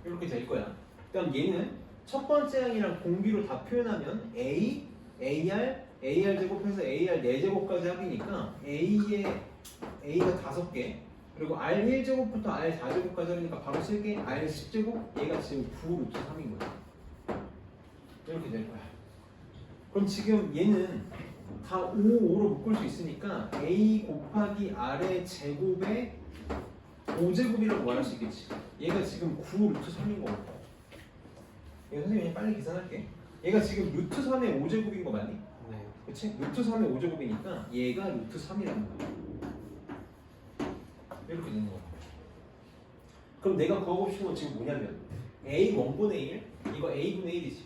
S1: 이렇게 될 거야. 그럼 얘는 첫 번째 항이랑 공비로 다 표현하면 A, AR, AR 제곱해서 AR 4제곱까지 합이니까 A가 5개 그리고 R 1제곱부터 R 4제곱까지 하니까 바로 쓸게 R 10제곱 얘가 지금 9루트 3인 거야. 이렇게 될 거야. 그럼 지금 얘는 다 5, 5로 묶을 수 있으니까 A 곱하기 R의 제곱에 5제곱이라고 말할 수 있겠지. 얘가 지금 9루트 3인 거고. 이거 선생님이 빨리 계산할게. 얘가 지금 루트 3의 5제곱인 거 맞니?
S2: 네.
S1: 그치? 루트 3의 5제곱이니까 얘가 루트 3이라는 거야. 이렇게 되는 거야. 그럼 내가 구하고 싶은 건 지금 뭐냐면 A1분의 1, 이거 A분의 1이지.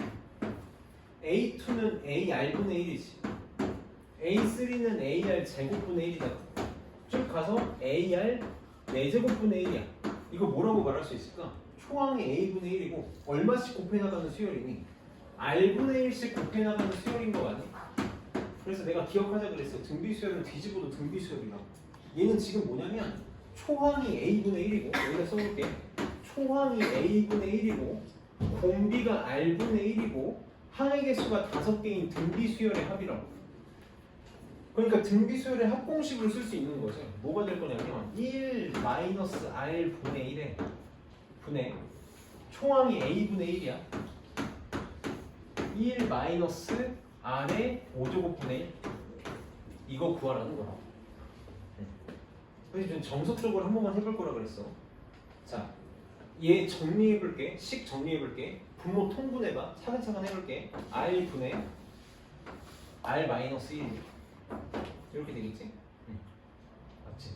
S1: A2는 AR분의 1이지. A3는 AR 제곱분의 1이다. 쭉 가서 AR 4제곱분의 1이야. 이거 뭐라고 말할 수 있을까? 초항이 A분의 1이고 얼마씩 곱해나가는 수열이니? R분의 1씩 곱해나가는 수열인 거 맞니? 그래서 내가 기억하자 그랬어. 등비수열은 뒤집어도 등비수열이라고. 얘는 지금 뭐냐면 초항이 A분의 1이고 여기다 써볼게. 초항이 A분의 1이고 공비가 R분의 1이고 항의 개수가 5개인 등비수열의 합이라고. 그러니까 등비수열의 합공식으로 쓸 수 있는 거죠. 뭐가 될 거냐면 1 마이너스 R분의 1에 분의 초항이 A분의 1이야. 1 마이너스 R의 5제곱분의 1 이거 구하라는 거야. 그래서 좀 정석적으로 한 번만 해볼 거라 그랬어. 자, 얘 정리해볼게. 식 정리해볼게. 분모 통분해봐. 차근차근 해볼게. R분의 R 마이너스 1 이렇게 되겠지? 맞지?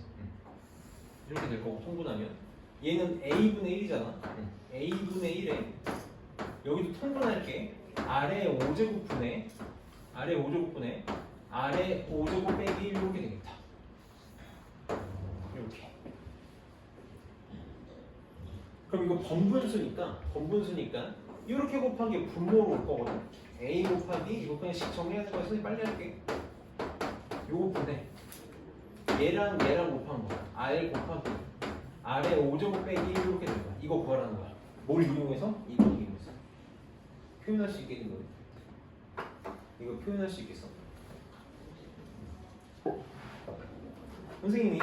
S1: 이렇게 될 거고 통분하면 얘는 A분의 1이잖아. A분의 1에 여기도 통분할게. R의 5제곱분의 R의 5제곱 빼기 1 이렇게 되겠다. 이렇게. 그럼 이거 번분수니까 이렇게 곱한 게 분모로 올 거거든. A 곱하기 이거 그냥 식 정리하는 거야. 선생님 빨리 할게. 요거 분해. 얘랑 곱한 거. R 곱하기 R의 5제곱 빼기 1 이렇게 된 거야. 이거 구하라는 거야. 뭘 이용해서? 이거 이용해서. 표현할 수 있게 된 거야. 이거 표현할 수 있겠어? 선생님이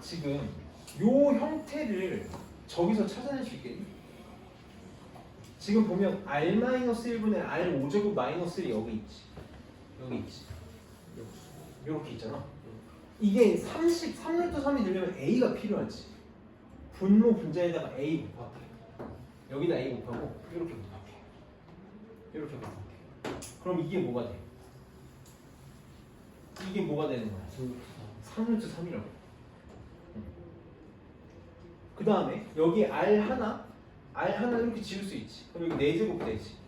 S1: 지금 요 형태를 저기서 찾아낼 수 있겠니? 지금 보면 R-1분의 R 5제곱 마이너스 1이 여기 있지. 이렇게 있잖아. 이게 3루트 3이 되려면 A가 필요하지. 분모 분자에다가 A 곱할게. 여기다 A 곱하고 이렇게 곱할게. 그럼 이게 뭐가 돼? 이게 뭐가 되는 거야? 3루트 3이라고. 그 다음에 여기 R 하나 이렇게 지울 수 있지. 그럼 여기 4제곱 되지.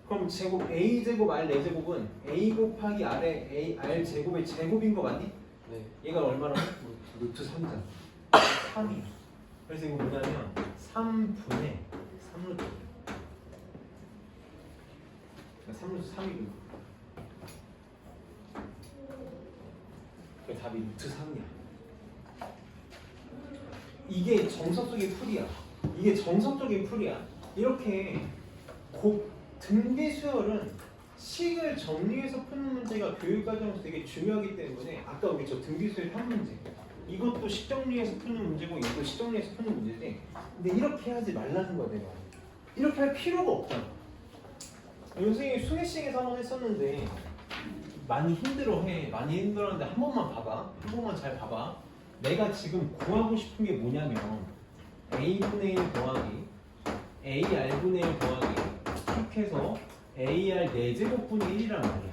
S1: 그럼 제곱 A제곱 R 4제곱은 A 곱하기 R 제곱의 제곱인 거 맞니?
S2: 네.
S1: 얘가 얼마나? 루트 3이잖아. 3이야. 그래서 이거 뭐냐면 3분의 3루트. 그러니까 3루트 3이고. 그 답이 루트 3이야. 이게 정석적인 풀이야. 이렇게 등비수열은 식을 정리해서 푸는 문제가 교육과정에서 되게 중요하기 때문에 아까 우리 저 등비수열 한 문제 이것도 식 정리해서 푸는 문제고 이것도 식 정리해서 푸는 문제지. 근데 이렇게 하지 말라는 거야 내가. 이렇게 할 필요가 없잖아. 선생님이 수혜식에서 한번 했었는데 많이 힘들어하는데 한 번만 잘 봐봐. 내가 지금 구하고 싶은 게 뭐냐면 A분의 1 더하기 AR분의 1 더하기 쭉 해서 AR 4제곱분의 1이란 말이야.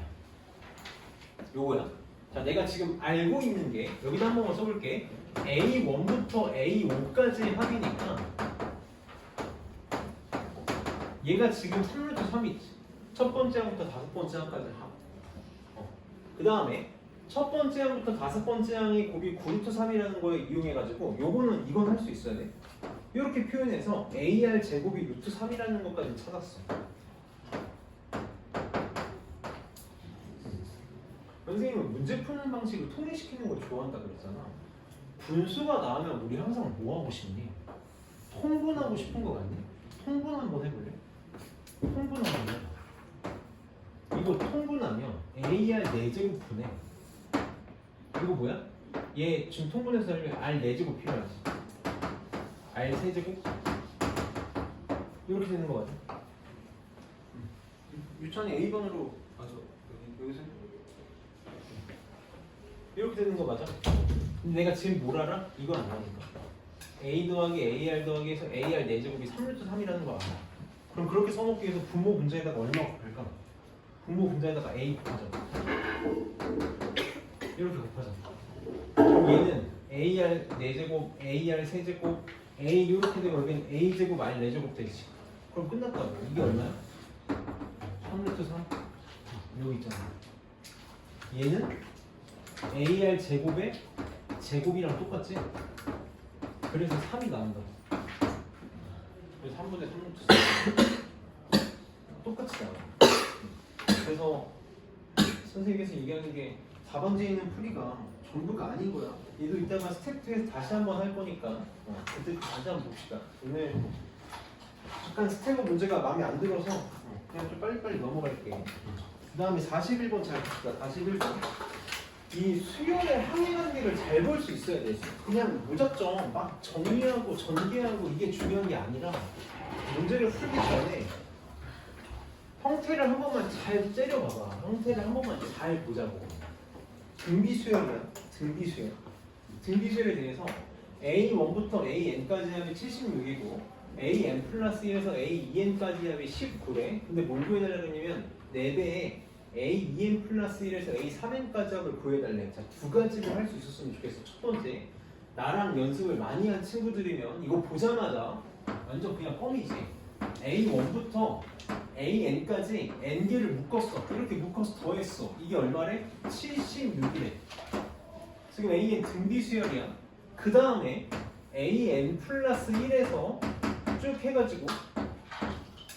S1: 요거야. 자, 내가 지금 알고 있는 게 여기다 한 번만 써볼게. A1부터 A5까지의 합이니까 얘가 지금 3루트 3이지. 첫 번째 항부터 다섯 번째 항까지 합. 그 다음에 첫 번째 항부터 다섯 번째 항의 곱이 9루트 3이라는 거에 이용해가지고 요거는 이건 할 수 있어야 돼. 이렇게 표현해서 AR 제곱이 루트 3이라는 것까지 찾았어. 선생님은 문제 푸는 방식을 통일시키는 걸 좋아한다 그랬잖아. 분수가 나오면 우리 항상 뭐 하고 싶니? 통분하고 싶은 거 같니? 통분 한번 해볼래? 통분하면 이거 통분하면 AR 4제곱분에 이거 뭐야? 얘 지금 통분해서 하려면 R 4제곱 필요하지. R 3제곱 이렇게 되는 거 같아. 유찬이 A번으로 가서 여기서 이렇게 되는 거 맞아? 근데 내가 지금 뭘 알아? 이건 안 나오니까 A 더하기 AR 더하기 해서 AR 4제곱이 3루트 3이라는 거 알아. 그럼 그렇게 써먹기 위해서 분모 분자에다가 얼마 곱할까? 분모 분자에다가 A 곱하잖아. 이렇게 곱하잖아. 그럼 얘는 AR 4제곱, AR 3제곱, A 이렇게 되면 여기는 A제곱 R 4제곱 되지. 그럼 끝났다고. 이게 얼마야? 3루트 3? 여기 있잖아. 얘는 AR 제곱의 제곱이랑 똑같지? 그래서 3이 나온다. 그래서 3분의 3루트 3 똑같이 나와. 그래서 선생님께서 얘기하는 게 4번지에 있는 풀이가 전부가 아닌 거야. 얘도 이따가 스텝 2에서 다시 한번 할 거니까 그때 다시 한번 봅시다. 오늘 약간 스텝 문제가 마음에 안 들어서 그냥 좀 빨리빨리 넘어갈게. 그 다음에 41번 잘 봅시다. 41번. 이 수열의 항해관계를 잘 볼 수 있어야 돼. 그냥 무작정 막 정리하고 전개하고 이게 중요한 게 아니라 문제를 풀기 전에 형태를 한 번만 잘 째려봐봐. 형태를 한 번만 잘 보자고. 등비수열이야. 등비수열. 등비수열에 대해서 A1부터 AN까지 합이 76이고 AN 플러스 1에서 AEN까지 합이 19래. 근데 뭘 구해달라고 했냐면 4배에 A2N 플러스 1에서 A3N까지 합을 구해달래. 자, 두 가지를 할 수 있었으면 좋겠어. 첫 번째, 나랑 연습을 많이 한 친구들이면 이거 보자마자 완전 그냥 껌이지. A1부터 AN까지 N개를 묶었어. 이렇게 묶어서 더했어. 이게 얼마래? 76이래. 지금 AN 등비수열이야. 그 다음에 AN 플러스 1에서 쭉 해가지고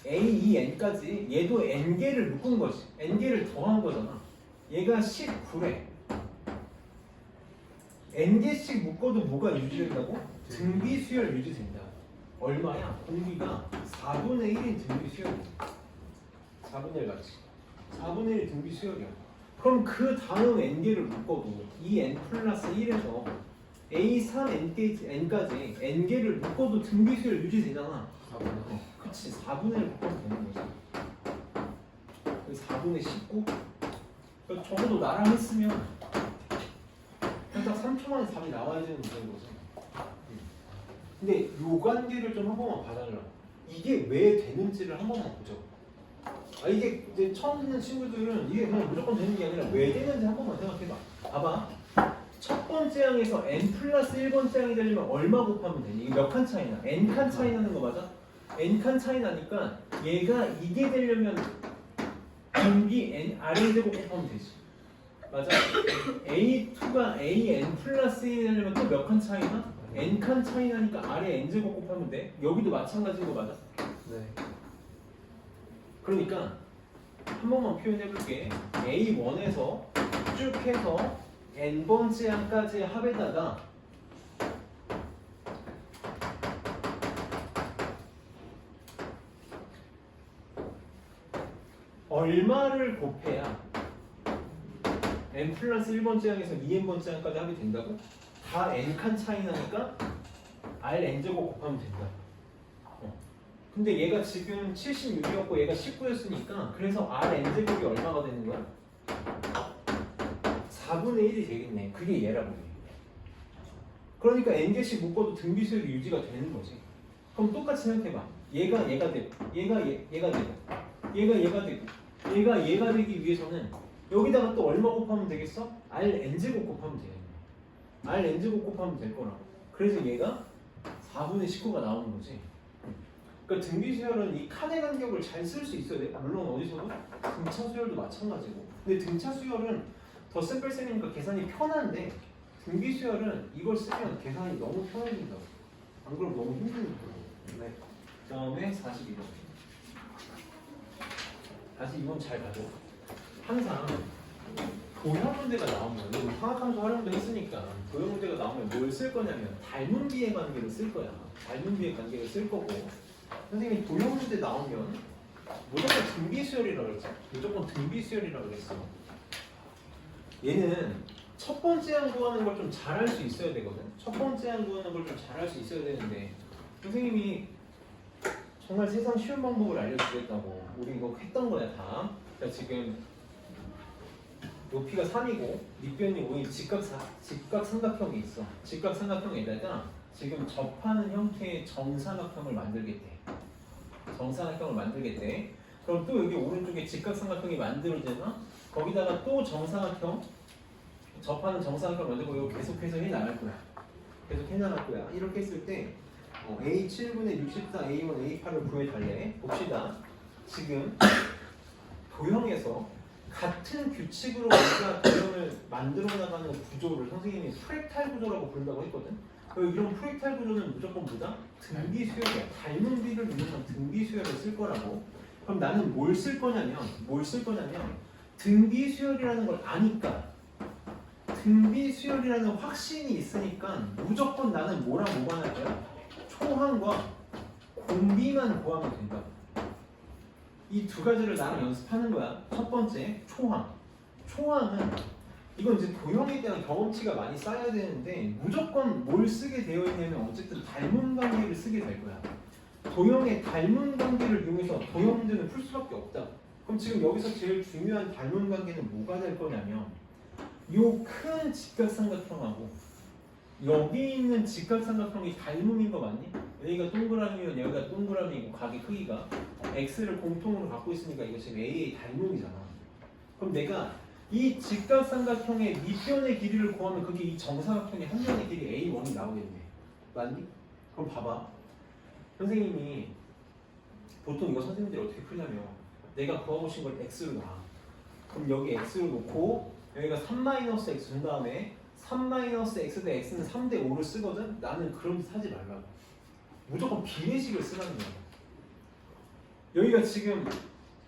S1: AEN까지 얘도 N개를 묶은 거지. N개를 더한 거잖아. 얘가 19래. N개씩 묶어도 뭐가 유지된다고? 등비수열 유지된다. 얼마야? 공비가 4분의 1인 등비수열이야. 4분의 1 같이. 4분의 1 등비수열이야. 그럼 그 다음 N개를 묶어도 이 N 플러스 1에서 A3N까지 N개를 묶어도 등비수열 유지되잖아. 그치, 4분의 1 묶어도 되는 거지. 4분의 19? 그러니까 적어도 나랑 했으면 그냥 딱 3초 만에 답이 나와야 되는 문제인 거지. 근데 요 관계를 좀 한 번만 봐달라. 이게 왜 되는지를 한 번만 보자고. 이게 이제 처음 듣는 친구들은 이게 그냥 무조건 되는 게 아니라 왜 되는지 한 번만 생각해봐. 봐봐. 첫 번째 항에서 n 플러스 1번째 항이 되려면 얼마 곱하면 되니? 이게 몇 칸 차이나? n 칸 차이 나는 거 맞아? n 칸 차이 나니까 얘가 이게 되려면 공기 n r의 제곱 곱하면 되지. 맞아? a2가 an 플러스 1이 되려면 또 몇 칸 차이나? n 칸 차이 나니까 r의 n 제곱 곱하면 돼. 여기도 마찬가지인 거 맞아?
S2: 네.
S1: 그러니까 한 번만 표현해 볼게. A1에서 쭉 해서 n번째 항까지의 합에다가 얼마를 곱해야 n 플러스 1번째 항에서 2n번째 항까지 합이 된다고? 다 n칸 차이 나니까 rn제곱 곱하면 된다. 근데 얘가 지금 76이었고 얘가 19였으니까 그래서 rn제곱이 얼마가 되는 거야? 4분의 1이 되겠네. 그게 얘라고 해. 그러니까 n개씩 묶어도 등비수열이 유지가 되는 거지. 그럼 똑같이 생각해봐. 얘가 되고 얘가 되고 얘가 되고 얘가 되기 위해서는 여기다가 또 얼마 곱하면 되겠어? Rn제곱 곱하면 되겠네. Rn제곱 곱하면 될 거라고. 그래서 얘가 4분의 19가 나오는 거지. 그러니까 등비수열은 이 칸의 간격을 잘 쓸 수 있어야 돼. 물론 어디서도 등차 수열도 마찬가지고. 근데 등차 수열은 덧셈 뺄셈이니까 계산이 편한데 등비수열은 이걸 쓰면 계산이 너무 편해진다고. 안 그러면 너무 힘드니까. 네. 다음에 42번. 42번 잘 가죠. 항상 도형 문제가 나오면 우리 화학함수 활용도 했으니까 도형 문제가 나오면 뭘 쓸 거냐면 닮은 비의 관계를 쓸 거야. 닮은 비의 관계를 쓸 거고 선생님이 도형 문제 나오면 무조건 등비수열이라고 그랬죠. 무조건 등비수열이라고 그랬어. 얘는 첫 번째 항 구하는 걸 좀 잘할 수 있어야 되거든. 첫 번째 항 구하는 걸 좀 잘할 수 있어야 되는데 선생님이 정말 세상 쉬운 방법을 알려주겠다고 우리 이거 했던 거야 다. 그러니까 지금 높이가 3이고 밑변이 5인 직각삼각형이 있어. 직각삼각형에다가 지금 접하는 형태의 정사각형을 만들겠대. 정사각형을 만들겠대. 그럼 또 여기 오른쪽에 직각삼각형이 만들어지나? 거기다가 또 정사각형 접하는 정사각형 만들고 이거 계속해서 해나갈 거야. 계속 해나갈 거야. 이렇게 했을 때 A 7분의 64, A1, A8을 구해달래. 봅시다. 지금 도형에서 같은 규칙으로 우리가 도형을 만들어 나가는 구조를 선생님이 프랙탈 구조라고 부른다고 했거든. 이런 프랙탈 구조는 무조건 뭐다? 등비수열이야. 닮은 비를 이용한 등비수열을 쓸 거라고. 그럼 나는 뭘 쓸 거냐면 등비수열이라는 걸 아니까 등비수열이라는 확신이 있으니까 무조건 나는 뭐랑 뭐만 할 거야? 초항과 공비만 구하면 된다고. 이 두 가지를 나랑 연습하는 거야. 첫 번째, 초항. 초항은 이건 이제 도형에 대한 경험치가 많이 쌓여야 되는데 무조건 뭘 쓰게 되어 있냐면 어쨌든 닮은 관계를 쓰게 될 거야. 도형의 닮은 관계를 이용해서 도형 문제는 풀 수밖에 없다. 그럼 지금 여기서 제일 중요한 닮은 관계는 뭐가 될 거냐면 요 큰 직각삼각형하고 여기 있는 직각삼각형이 닮음인 거 맞니? 여기가 동그라미면 여기가 동그라미고 각의 크기가 x를 공통으로 갖고 있으니까 이거 지금 a의 닮음이잖아. 그럼 내가 이 직각삼각형의 밑변의 길이를 구하면 그게 이 정사각형의 한 면의 길이 a1이 나오겠네. 맞니? 그럼 봐봐. 선생님이 보통 이거 선생님들이 어떻게 풀냐면 내가 구하고싶은 걸 x로 놔. 그럼 여기 x로 놓고 여기가 3-x 준 다음에 3-x 대 x는 3대 5를 쓰거든? 나는 그런 짓 하지 말라고. 무조건 비례식을 쓰라는 거야. 여기가 지금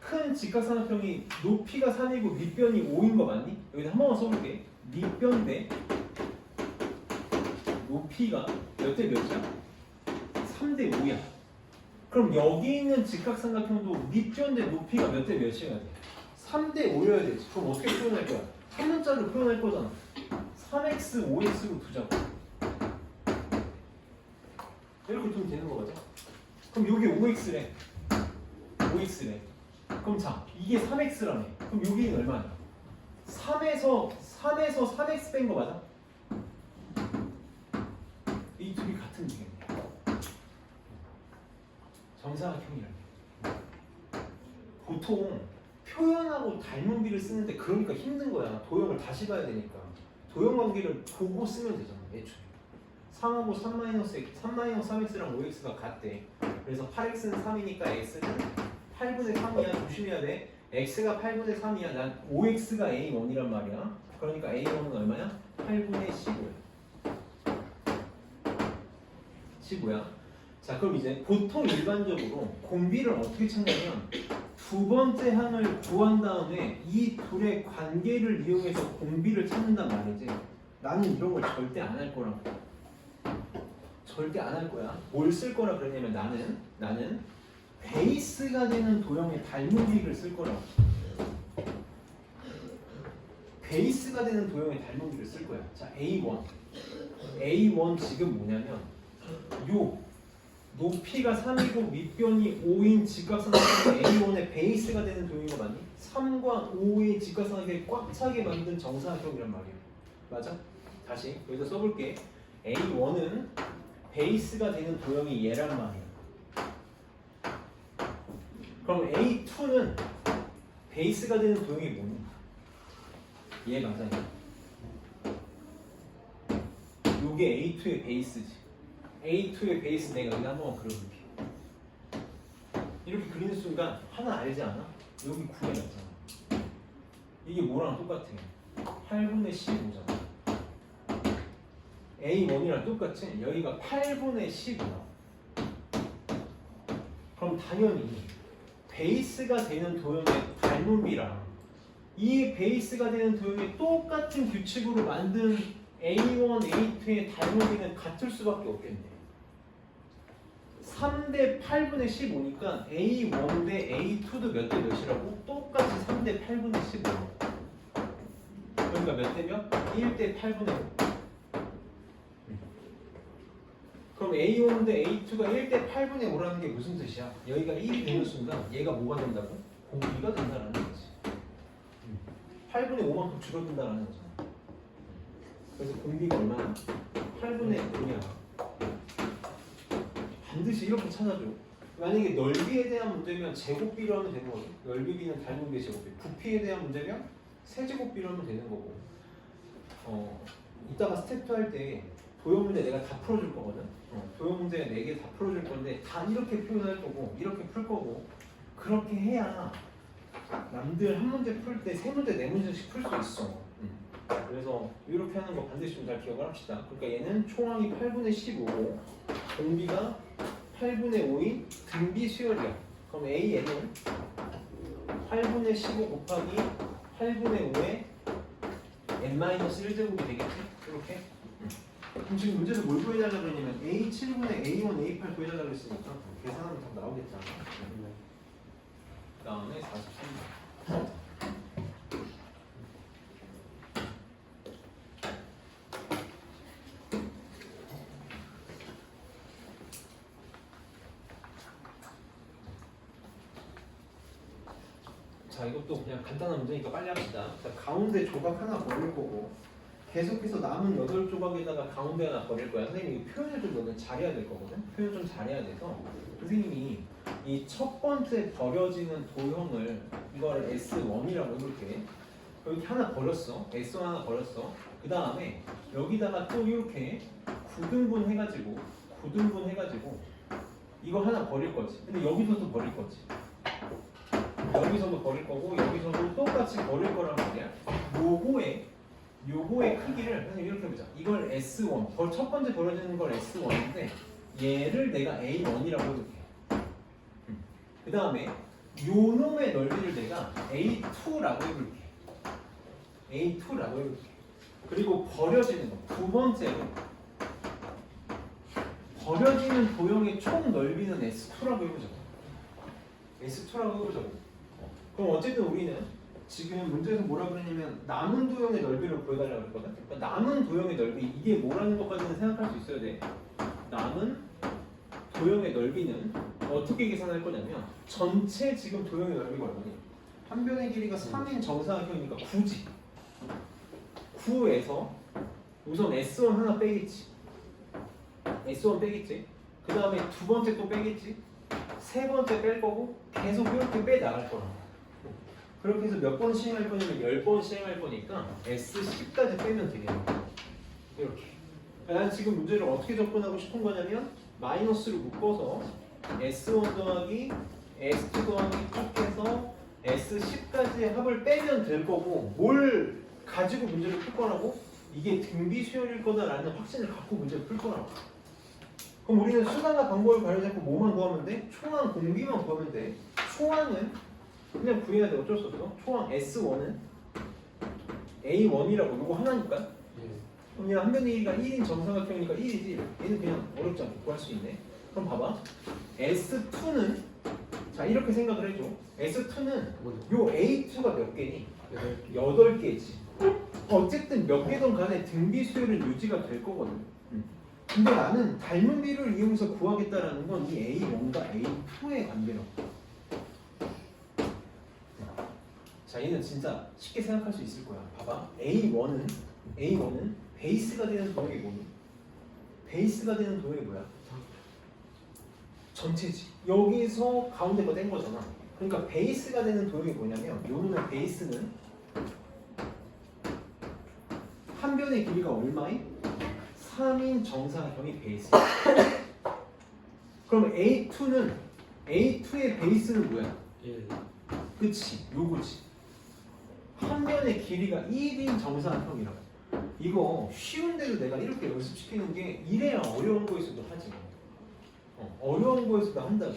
S1: 큰 직각삼각형이 높이가 3이고 밑변이 5인 거 맞니? 여기다 한 번만 써볼게. 밑변 대 높이가 몇 대 몇이야? 3대 5야. 그럼 여기 있는 직각삼각형도 밑변 대 높이가 몇 대 몇이어야 돼? 3대 5여야 되지. 그럼 어떻게 표현할 거야? 한 문자로 표현할 거잖아. 3x, 5x로 두자고. 이렇게 두면 되는 거 맞아? 그럼 여기 5x래. 5x래. 그럼 자, 이게 3x라네. 그럼 여기는 얼마냐? 3에서 3x 뺀 거 맞아? 이 둘이 같은 비겠네. 정사각형이라네. 보통 표현하고 닮은 비를 쓰는데 그러니까 힘든 거야. 도형을 다시 봐야 되니까. 도형 관계를 보고 쓰면 되잖아. 애초에. 3하고 3-3x랑 5x가 같대. 그래서 8x는 3이니까 x는 8분의 3이야. 조심해야 돼. x가 8분의 3이야. 난 5x가 a1이란 말이야. 그러니까 a1은 얼마야? 8분의 15야. 15야. 자, 그럼 이제 보통 일반적으로 공비를 어떻게 찾냐면 두 번째 항을 구한 다음에 이 둘의 관계를 이용해서 공비를 찾는단 말이지. 나는 이런 걸 절대 안 할 거라고. 절대 안 할 거야. 뭘 쓸 거라 그러냐면 나는 베이스가 되는 도형의 닮은 비를 쓸 거라고. 베이스가 되는 도형의 닮은 비를 쓸 거야. 자, A1 지금 뭐냐면 요 높이가 3이고 밑변이 5인 직각삼각형이 A1의 베이스가 되는 도형인 거 맞니? 3과 5의 직각삼각형이 꽉 차게 만든 정사각형이란 말이야. 맞아? 다시 여기서 써볼게. A1은 베이스가 되는 도형이 얘란 말이야. 그럼 A2는 베이스가 되는 도형이 뭐니? 얘 맞아, 얘. 요게 A2의 베이스지. A2의 베이스 내가 여기 한번 그려볼게. 이렇게 그리는 순간 하나 알지 않아? 여기 9에 맞잖아. 이게 뭐랑 똑같아? 8분의 15잖아. A1이랑 똑같지? 여기가 8분의 15야. 그럼 당연히 베이스가 되는 도형의 닮음이랑 이 베이스가 되는 도형의 똑같은 규칙으로 만든 A1, A2의 닮음이는 같을 수밖에 없겠네. 3대 8분의 15니까 A1 대 A2도 몇 대 몇이라고? 똑같이 3대 8분의 15. 그러니까 몇 대 몇? 1대 8분의 5. 그럼 A1 대 A2가 1대 8분의 5라는 게 무슨 뜻이야? 여기가 1이 되는 순간 얘가 뭐가 된다고? 공비가 된다라는 거지. 8분의 5만큼 줄어든다라는 거잖아. 그래서 공비가 얼마나? 8분의 5냐. 반드시 이렇게 찾아줘. 만약에 넓이에 대한 문제면 제곱비로 하면 되는 거죠. 넓이비는 닮은비의 제곱비. 부피에 대한 문제면 세제곱비로 하면 되는 거고. 이따가 스텝 2 할 때 도형 문제 내가 다 풀어줄 거거든. 도형 문제 4개 다 풀어줄 건데 다 이렇게 표현할 거고 이렇게 풀 거고 그렇게 해야 남들 한 문제 풀 때 3문제 4문제씩 풀 수 있어. 그래서 이렇게 하는 거 반드시 좀 잘 기억을 합시다. 그러니까 얘는 총항이 8분의 15고 공비가 8분의 5인 등비 수열이야. 그럼 AN은 8분의 15 곱하기 8분의 5의 n-1제곱이 되겠지? 이렇게? 그럼 지금 문제를 뭘 구해달라고 그러냐면 A7분의 A1, A8 구해달라고 했으니까 계산하면 다 나오겠잖아. 그 다음에 43번. 자, 이것도 그냥 간단한 문제니까 빨리 합시다. 자, 가운데 조각 하나 버릴 거고 계속해서 남은 8조각에다가 가운데 하나 버릴 거야. 선생님이 이 표현을 좀 너는 잘해야 될 거거든. 표현 좀 잘해야 돼서 선생님이 이 첫 번째 버려지는 도형을 이걸 S1이라고 해볼게. 여기 하나 버렸어. S1 하나 버렸어. 그 다음에 여기다가 또 이렇게 9등분 해가지고 이거 하나 버릴 거지. 근데 여기서도 버릴 거지. 여기서도 버릴 거고 여기서도 똑같이 버릴 거란 말이야. 요거의 크기를 선생님 이렇게 보자. 이걸 S1, 첫 번째 버려지는 걸 S1인데 얘를 내가 A1이라고 해볼게. 그 다음에 요놈의 넓이를 내가 A2라고 해볼게. A2라고 해볼게. 그리고 버려지는 거, 두 번째로 버려지는 도형의 총 넓이는 S2라고 해보자. S2라고 해보자고. 그럼 어쨌든 우리는 지금 문제에서 뭐라 그러냐면 남은 도형의 넓이를 구해달라고 그랬거든. 그러니까 남은 도형의 넓이 이게 뭐라는 것까지는 생각할 수 있어야 돼. 남은 도형의 넓이는 어떻게 계산할 거냐면 전체 지금 도형의 넓이가 얼마니? 한 변의 길이가 3인 정사각형이니까 9지. 9에서 우선 S1 하나 빼겠지. S1 빼겠지. 그 다음에 두 번째 또 빼겠지. 세 번째 뺄 거고 계속 이렇게 빼 나갈 거라. 그렇게 해서 몇 번 시행할 거냐면 10번 시행할 거니까 S10까지 빼면 되겠네. 이렇게. 난 지금 문제를 어떻게 접근하고 싶은 거냐면 마이너스로 묶어서 S1 더하기 S2 더하기 쭉 해서 S10까지의 합을 빼면 될 거고 뭘 가지고 문제를 풀 거라고? 이게 등비 수열일 거다라는 확신을 갖고 문제를 풀 거라고. 그럼 우리는 수단과 방법을 발휘해서 뭐만 구하면 돼? 초항 공비만 구하면 돼. 초항은 그냥 구해야 돼. 어쩔 수 없어. 초항 S1은 A1이라고 요거 하나니까. 그럼 그냥 한 변의 길이가 1인 정사각형이니까 1이지. 얘는 그냥 어렵지 않게 구할 수 있네. 그럼 봐봐. S2는 자 이렇게 생각을 해줘. S2는 요 A2가 몇 개니? 8개지. 어쨌든 몇 개든 간에 등비 수열은 유지가 될 거거든. 근데 나는 닮은 비를 이용해서 구하겠다라는 건 이 A1과 A2의 관계라고. 자, 얘는 진짜 쉽게 생각할 수 있을 거야. 봐봐. A1은 베이스가 되는 도형이 뭐니? 베이스가 되는 도형이 뭐야? 전체지. 여기서 가운데 거 뗀 거잖아. 그러니까 베이스가 되는 도형이 뭐냐면 요 놈의 베이스는 한 변의 길이가 얼마인? 3인 정사형이 베이스야. 그럼 A2의 베이스는 뭐야?
S2: 1.
S1: 그치, 요거지. 한 변의 길이가 1인 정사형이라고. 이거 쉬운데도 내가 이렇게 연습시키는 게 이래야 어려운 거에서도 하지. 어려운 거에서도 한다고.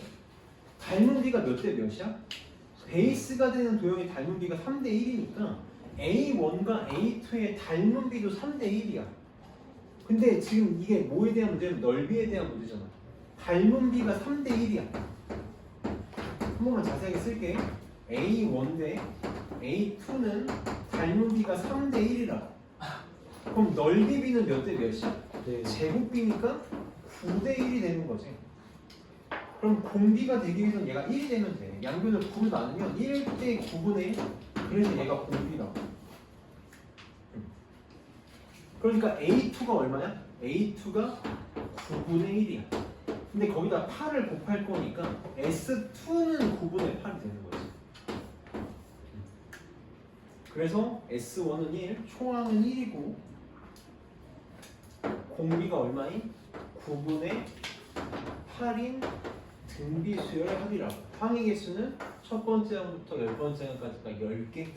S1: 닮은 비가 몇 대 몇이야? 베이스가 되는 도형의 닮은 비가 3대 1이니까 A1과 A2의 닮은 비도 3대 1이야. 근데 지금 이게 뭐에 대한 문제냐면 넓이에 대한 문제잖아. 닮은 비가 3대 1이야. 한 번만 자세하게 쓸게. A1 대 A2는 닮은 비가 3대 1이라. 그럼 넓이 비는 몇 대 몇이야?
S2: 네.
S1: 제곱비니까 9대 1이 되는 거지. 그럼 공비가 되기 위해서는 얘가 1이 되면 돼. 양변을 9로 나누면 1대 9분의 1. 그래서 얘가 공비라고. 그러니까 A2가 얼마냐? A2가 9분의 1이야. 근데 거기다 8을 곱할 거니까 S2는 9분의 8이 되는 거지. 그래서 S1은 1, 초항은 1이고 공비가 얼마인? 9분의 8인 등비 수열 합이라고. 항의 개수는 첫 번째 항부터 10번째 항까지가 10개.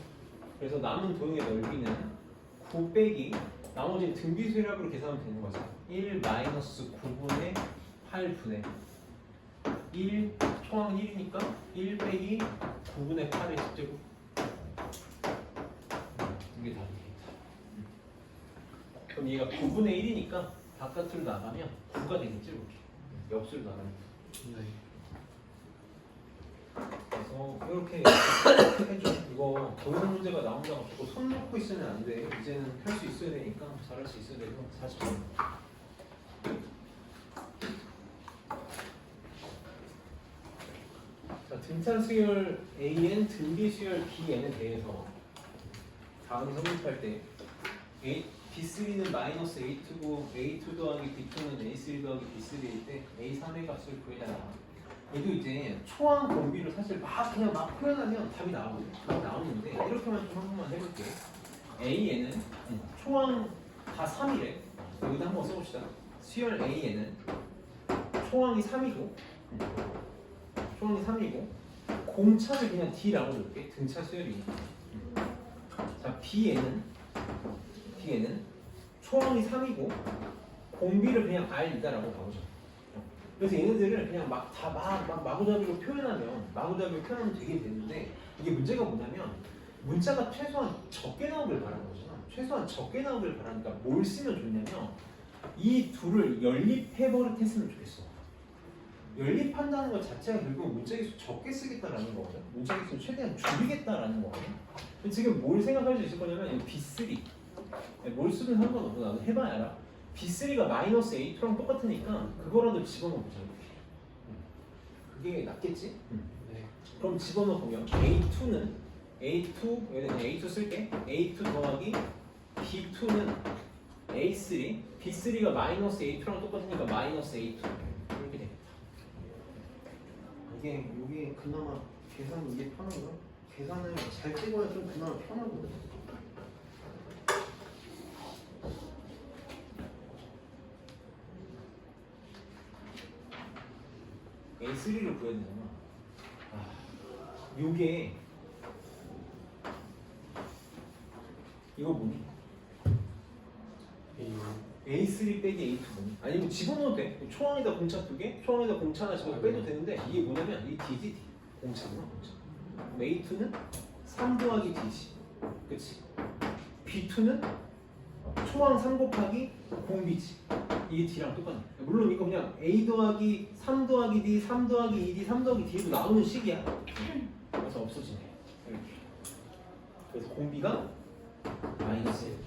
S1: 그래서 남은 도형의 넓이는 9 빼기 나머지는 등비 수열합으로 계산하면 되는 거죠. 1 마이너스 9분의 8분의 1 초항 1이니까 1 빼기 9분의 8의 집제곱. 이게 답이 되겠다. 그럼 얘가 9분의 1이니까 바깥으로 나가면 9가 되겠지 이렇게. 옆수로 나가면.
S2: 네.
S1: 그래서 이렇게 해줘. 이거 더 이상 문제가 나온다고 자꾸 손 놓고 있으면 안 돼. 이제는 할 수 있어야 되니까 잘할 수 있어야 돼서 40분. 자, 등차 수열 AN, 등비 수열 BN에 대해서 다음에 성립할 때 B3는 마이너스 A2고 A2 더하기 B2는 A3 더하기 B3일 때 A3의 값을 구해달라. 얘도 이제 초항 공비를 사실 그냥 막 표현하면 답이 나오거든. 답이 나오는데 이렇게만 좀 한 번만 해볼게. A에는 초항 다 3이래. 여기다 한번 써봅시다. 수열 A에는 초항이 3이고 공차를 그냥 D라고 줄게. 등차 수열이니까. 자, B에는 초항이 3이고 공비를 그냥 R이다라고 봐보자. 그래서 얘네들을 그냥 마구잡이로 표현하면 되게 되는데 이게 문제가 뭐냐면 문자가 최소한 적게 나오길 바라는 거잖아. 최소한 적게 나오길 바라니까 뭘 쓰면 좋냐면 이 둘을 연립해버릇했으면 좋겠어. 연립한다는 것 자체가 결국 문자기수 적게 쓰겠다라는 거거든. 문자기수 최대한 줄이겠다라는 거거든. 지금 뭘 생각할 수 있을 거냐면 B3 뭘 쓰든 상관없어. 나도 해봐야 알아. B3가 마이너스 A2랑 똑같으니까 그거라도 집어넣어보자. 그게 낫겠지?
S2: 네.
S1: 그럼 집어넣으면 A2는 A2 쓸게. A2 더하기 B2는 A3 B3가 마이너스 A2랑 똑같으니까 마이너스 A2 이렇게 되겠다. 이게 그나마 계산이 이게 편한가? 계산을 잘 찍어야 좀 그나마 편하거든. A3를 구해야 되잖아. 요게 이거 뭐니? A3 빼기 A2 뭐니? 아니면 집어넣어도 돼. 초항에다 공차 2개, 초항에다 공차 하나 집어 빼도 되는데 이게 뭐냐면 이 D지 D. 공차구나 공차. A2는 3 더하기 D지. 그치? B2는 초항 3 곱하기 공비지. 이게 D랑 똑같네. 물론 이거 그냥 A 더하기 3 더하기 D, 3 더하기 2D, 3 더하기 D도 나오는 식이야. 그래서 없어지네. 이렇게. 그래서 공비가 마이너스 1.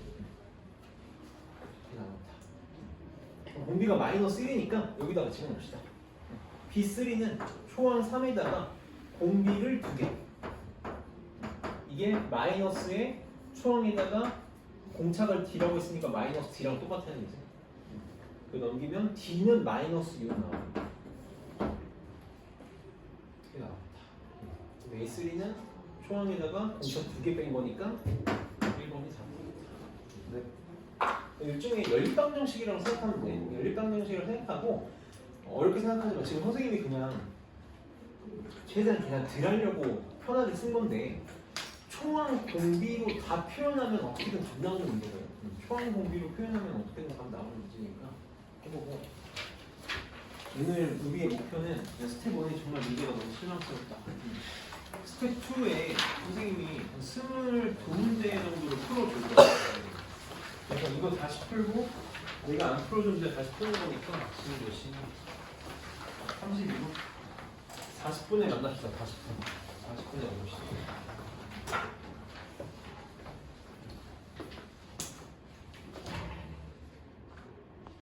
S1: 나왔다. 공비가 마이너스 1이니까 여기다가 집어넣읍시다. B3는 초항 3에다가 공비를 2개. 이게 마이너스에 초항에다가 공차를 D라고 했으니까 마이너스 D랑 똑같다는 얘기지. 그 넘기면 D는 마이너스 6 나와요. 이렇게 나왔다. A3는 초항에다가 공차 2개 뺀 거니까 1번이 4번. 네. 일종의 연립방정식이라고 생각하면 돼. 연립방정식이라고 생각하고 어렵게 생각하지 마. 지금 선생님이 그냥 최대한 그냥 덜하려고 편하게 쓴 건데 초항 공비로 다 표현하면 어떻게든 답 나오는 문제거든요. 초항 공비로 표현하면 어떻게든 답 나오는 문제니까 해보고 오늘 우리의 목표는 스텝 1이 정말 문제가 너무 실망스럽다. 스텝 2에 선생님이 한 22문제 정도를 풀어줄 거예요. 그래서 이거 다시 풀고 내가 안 풀어준 문제 다시 푸는 거니까 지금 몇 시냐? 32분? 40분에 만납시다. 40분. 40분에 만납시다.